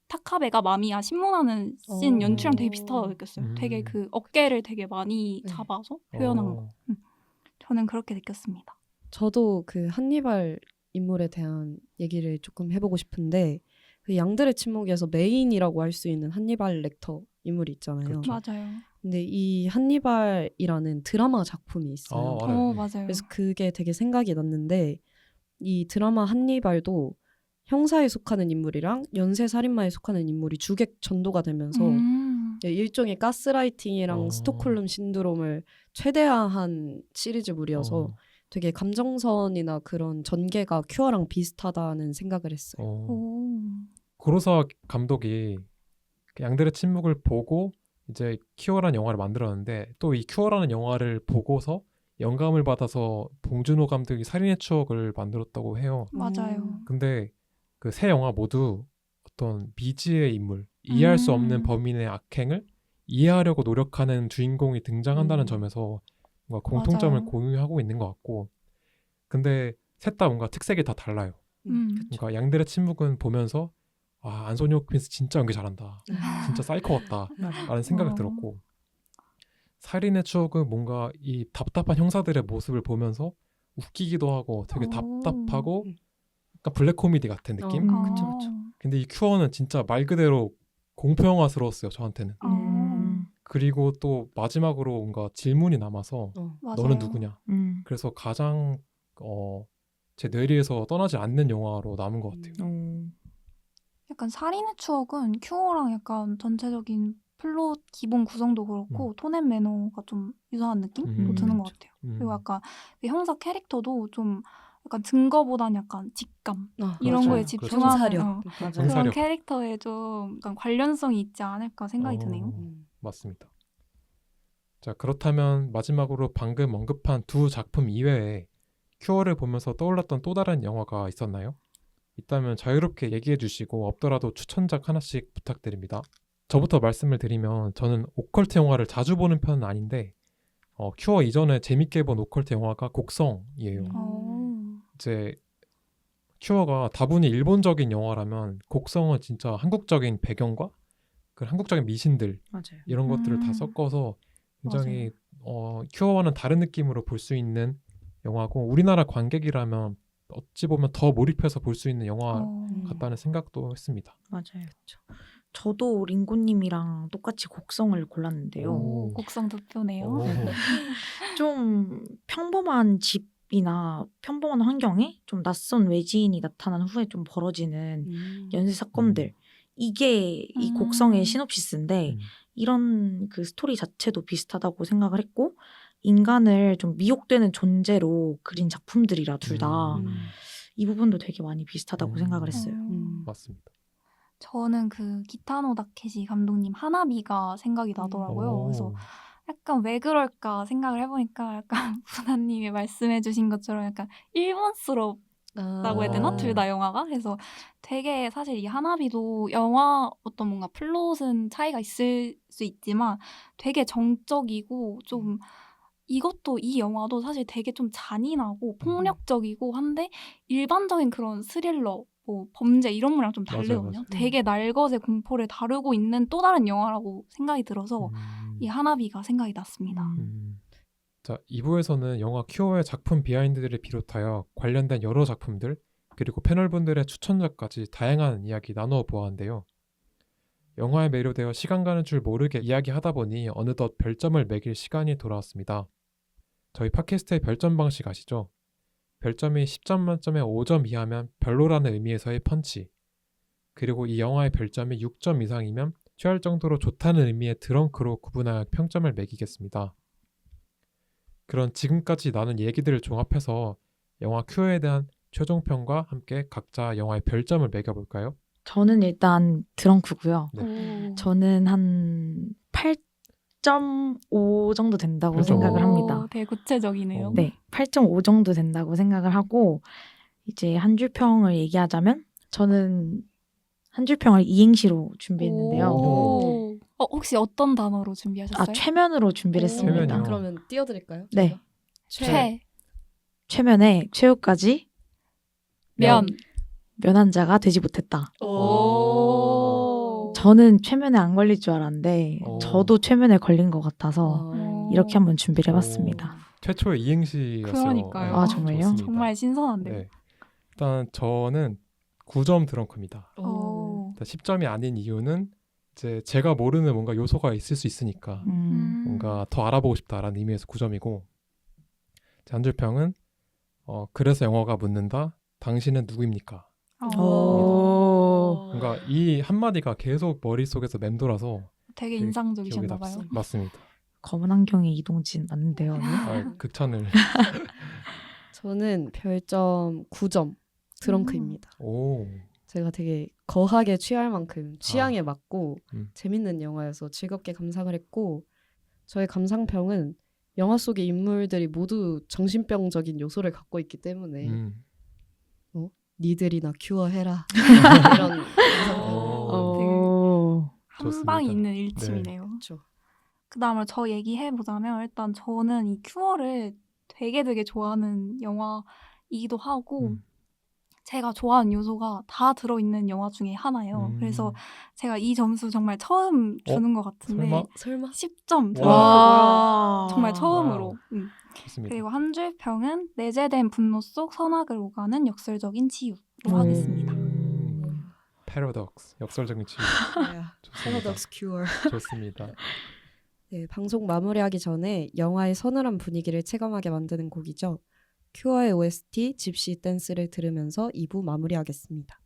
타카베가 마미야 신문하는 씬 연출이랑 되게 비슷하다고 느꼈어요. 되게 그 어깨를 되게 많이 잡아서 표현한 거. 저는 그렇게 느꼈습니다. 저도 그 한니발 인물에 대한 얘기를 조금 해보고 싶은데 그 양들의 침묵에서 메인이라고 할 수 있는 한니발 렉터 인물이 있잖아요. 그렇죠. 맞아요. 근데 이 한니발이라는 드라마 작품이 있어요. 알아요. 맞아요. 그래서 그게 되게 생각이 났는데 이 드라마 한니발도 형사에 속하는 인물이랑 연쇄살인마에 속하는 인물이 주객 전도가 되면서 일종의 가스라이팅이랑 스톡홀름 신드롬을 최대화한 시리즈물이어서 되게 감정선이나 그런 전개가 큐어랑 비슷하다는 생각을 했어요. 구로사와 감독이 양들의 침묵을 보고 이제 큐어라는 영화를 만들었는데 또 이 큐어라는 영화를 보고서 영감을 받아서 봉준호 감독이 살인의 추억을 만들었다고 해요. 맞아요. 근데 그 세 영화 모두 어떤 미지의 인물, 이해할 수 없는 범인의 악행을 이해하려고 노력하는 주인공이 등장한다는 점에서 뭔가 공통점을 맞아요. 공유하고 있는 것 같고 근데 셋 다 뭔가 특색이 다 달라요. 그러니까 양들의 침묵은 보면서 안소니 호킨스 진짜 연기 잘한다. 진짜 사이코 같다. 라는 생각이 들었고 살인의 추억은 뭔가 이 답답한 형사들의 모습을 보면서 웃기기도 하고 되게 답답하고 약간 블랙 코미디 같은 느낌? 그쵸. 근데 이 큐어는 진짜 말 그대로 공포 영화스러웠어요. 저한테는. 그리고 또 마지막으로 뭔가 질문이 남아서 너는 누구냐? 그래서 가장 제 뇌리에서 떠나지 않는 영화로 남은 것 같아요. 약간 살인의 추억은 큐어랑 약간 전체적인 플롯 기본 구성도 그렇고 톤 앤 매너가 좀 유사한 느낌도 드는 것 같아요. 그리고 약간 그 형사 캐릭터도 좀 약간 증거보다는 약간 직감 이런 거에 집중하는 그런 캐릭터에 좀 약간 관련성이 있지 않을까 생각이 드네요. 맞습니다. 자, 그렇다면 마지막으로 방금 언급한 두 작품 이외에 큐어를 보면서 떠올랐던 또 다른 영화가 있었나요? 있다면 자유롭게 얘기해 주시고 없더라도 추천작 하나씩 부탁드립니다. 저부터 말씀을 드리면 저는 오컬트 영화를 자주 보는 편은 아닌데 큐어 이전에 재밌게 본 오컬트 영화가 곡성이에요. 이제 큐어가 다분히 일본적인 영화라면 곡성은 진짜 한국적인 배경과 그 한국적인 미신들 맞아요. 이런 것들을 다 섞어서 굉장히 큐어와는 다른 느낌으로 볼 수 있는 영화고 우리나라 관객이라면 어찌 보면 더 몰입해서 볼 수 있는 영화 같다는 생각도 했습니다. 맞아요. 저도 링고님이랑 똑같이 곡성을 골랐는데요. 오. 곡성 득표네요. 오. 좀 평범한 집이나 평범한 환경에 좀 낯선 외지인이 나타난 후에 좀 벌어지는 연쇄 사건들. 이게 이 곡성의 시놉시스인데 이런 그 스토리 자체도 비슷하다고 생각을 했고 인간을 좀 미혹되는 존재로 그린 작품들이라 둘 다 이 부분도 되게 많이 비슷하다고 생각을 했어요. 맞습니다. 저는 그 기타노 다케시 감독님 하나비가 생각이 나더라고요. 그래서 약간 왜 그럴까 생각을 해보니까 약간 부나님이 말씀해주신 것처럼 약간 일본스럽다고 해야 되나? 둘 다 영화가? 그래서 되게 사실 이 하나비도 영화 어떤 뭔가 플롯은 차이가 있을 수 있지만 되게 정적이고 좀 이것도 이 영화도 사실 되게 좀 잔인하고 폭력적이고 한데 일반적인 그런 스릴러 뭐 범죄 이런 거랑 좀 다르거든요. 맞아요. 되게 날것의 공포를 다루고 있는 또 다른 영화라고 생각이 들어서 이 하나비가 생각이 났습니다. 자, 2부에서는 영화 큐어의 작품 비하인드들을 비롯하여 관련된 여러 작품들 그리고 패널분들의 추천작까지 다양한 이야기 나누어 보았는데요. 영화에 매료되어 시간 가는 줄 모르게 이야기하다 보니 어느덧 별점을 매길 시간이 돌아왔습니다. 저희 팟캐스트의 별점 방식 아시죠? 별점이 10점 만점에 5점 이하면 별로라는 의미에서의 펀치, 그리고 이 영화의 별점이 6점 이상이면 취할 정도로 좋다는 의미의 드렁크로 구분하여 평점을 매기겠습니다. 그런 지금까지 나눈 얘기들을 종합해서 영화 큐어에 대한 최종평과 함께 각자 영화의 별점을 매겨볼까요? 저는 일단 드렁크고요. 네. 저는 한 8.5 정도 된다고 8.5. 생각을 합니다. 되게 구체적이네요. 네, 8.5 정도 된다고 생각을 하고 이제 한 줄 평을 얘기하자면 저는 한 줄 평을 이행시로 준비했는데요. 오. 혹시 어떤 단어로 준비하셨어요? 최면으로 준비를 했습니다. 최면이요? 그러면 띄워드릴까요? 네. 제가? 최면에 최후까지 면. 면한 자가 되지 못했다. 오. 저는 최면에 안 걸릴 줄 알았는데 오. 저도 최면에 걸린 것 같아서 와. 이렇게 한번 준비를 해봤습니다. 최초의 이행시였어요. 그러니까요. 아, 정말요? 좋습니다. 정말 신선한데요. 네. 일단 저는 9점 드렁크입니다. 오. 10점이 아닌 이유는 이제 제가 모르는 뭔가 요소가 있을 수 있으니까 뭔가 더 알아보고 싶다라는 의미에서 9점이고 한줄평은 그래서 영어가 묻는다. 당신은 누구입니까? 뭔가 이 한마디가 계속 머릿속에서 맴돌아서 되게 기억에 인상적이셨나 봐요. 맞습니다. 검은 안경의 이동진 맞는데요. 극찬을. 저는 별점 9점 드렁크입니다. 오. 제가 되게 거하게 취할 만큼 취향에 맞고 음. 재밌는 영화여서 즐겁게 감상을 했고 저의 감상평은 영화 속의 인물들이 모두 정신병적인 요소를 갖고 있기 때문에 니들이나 큐어해라 이런 감상평. 한 방이 있는 일침이네요. 그렇죠. 그다음에 저 얘기해보자면 일단 저는 이 큐어를 되게 좋아하는 영화이기도 하고 제가 좋아하는 요소가 다 들어있는 영화 중에 하나예요. 그래서 제가 이 점수 정말 처음 주는 것 같은데 설마? 10점 와. 들었고요. 정말 처음으로. 좋습니다. 그리고 한 줄 평은 내재된 분노 속 선악을 오가는 역설적인 치유로 하겠습니다. 패러독스, 역설적인 치유. 패러독스 큐어. 좋습니다. 네, 방송 마무리하기 전에 영화의 서늘한 분위기를 체감하게 만드는 곡이죠. 큐어의 OST 집시 댄스를 들으면서 2부 마무리하겠습니다.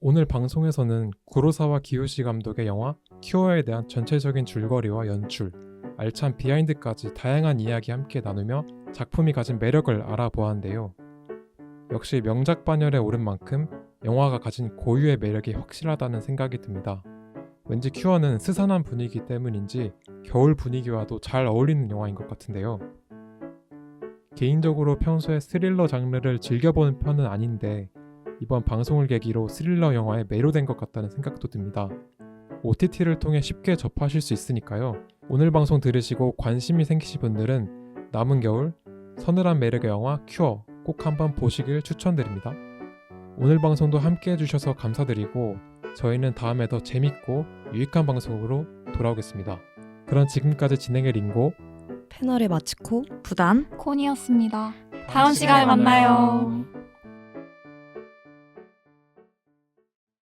오늘 방송에서는 구로사와 기요시 감독의 영화 큐어에 대한 전체적인 줄거리와 연출, 알찬 비하인드까지 다양한 이야기 함께 나누며 작품이 가진 매력을 알아보았는데요. 역시 명작 반열에 오른 만큼 영화가 가진 고유의 매력이 확실하다는 생각이 듭니다. 왠지 큐어는 스산한 분위기 때문인지 겨울 분위기와도 잘 어울리는 영화인 것 같은데요. 개인적으로 평소에 스릴러 장르를 즐겨보는 편은 아닌데 이번 방송을 계기로 스릴러 영화에 매료된 것 같다는 생각도 듭니다. OTT를 통해 쉽게 접하실 수 있으니까요. 오늘 방송 들으시고 관심이 생기신 분들은 남은 겨울 서늘한 매력의 영화 큐어 꼭 한번 보시길 추천드립니다. 오늘 방송도 함께 해주셔서 감사드리고 저희는 다음에 더 재밌고 유익한 방송으로 돌아오겠습니다. 그럼 지금까지 진행의 링고, 패널의 마치코 부단 콘이었습니다. 다음 시간에 만나요.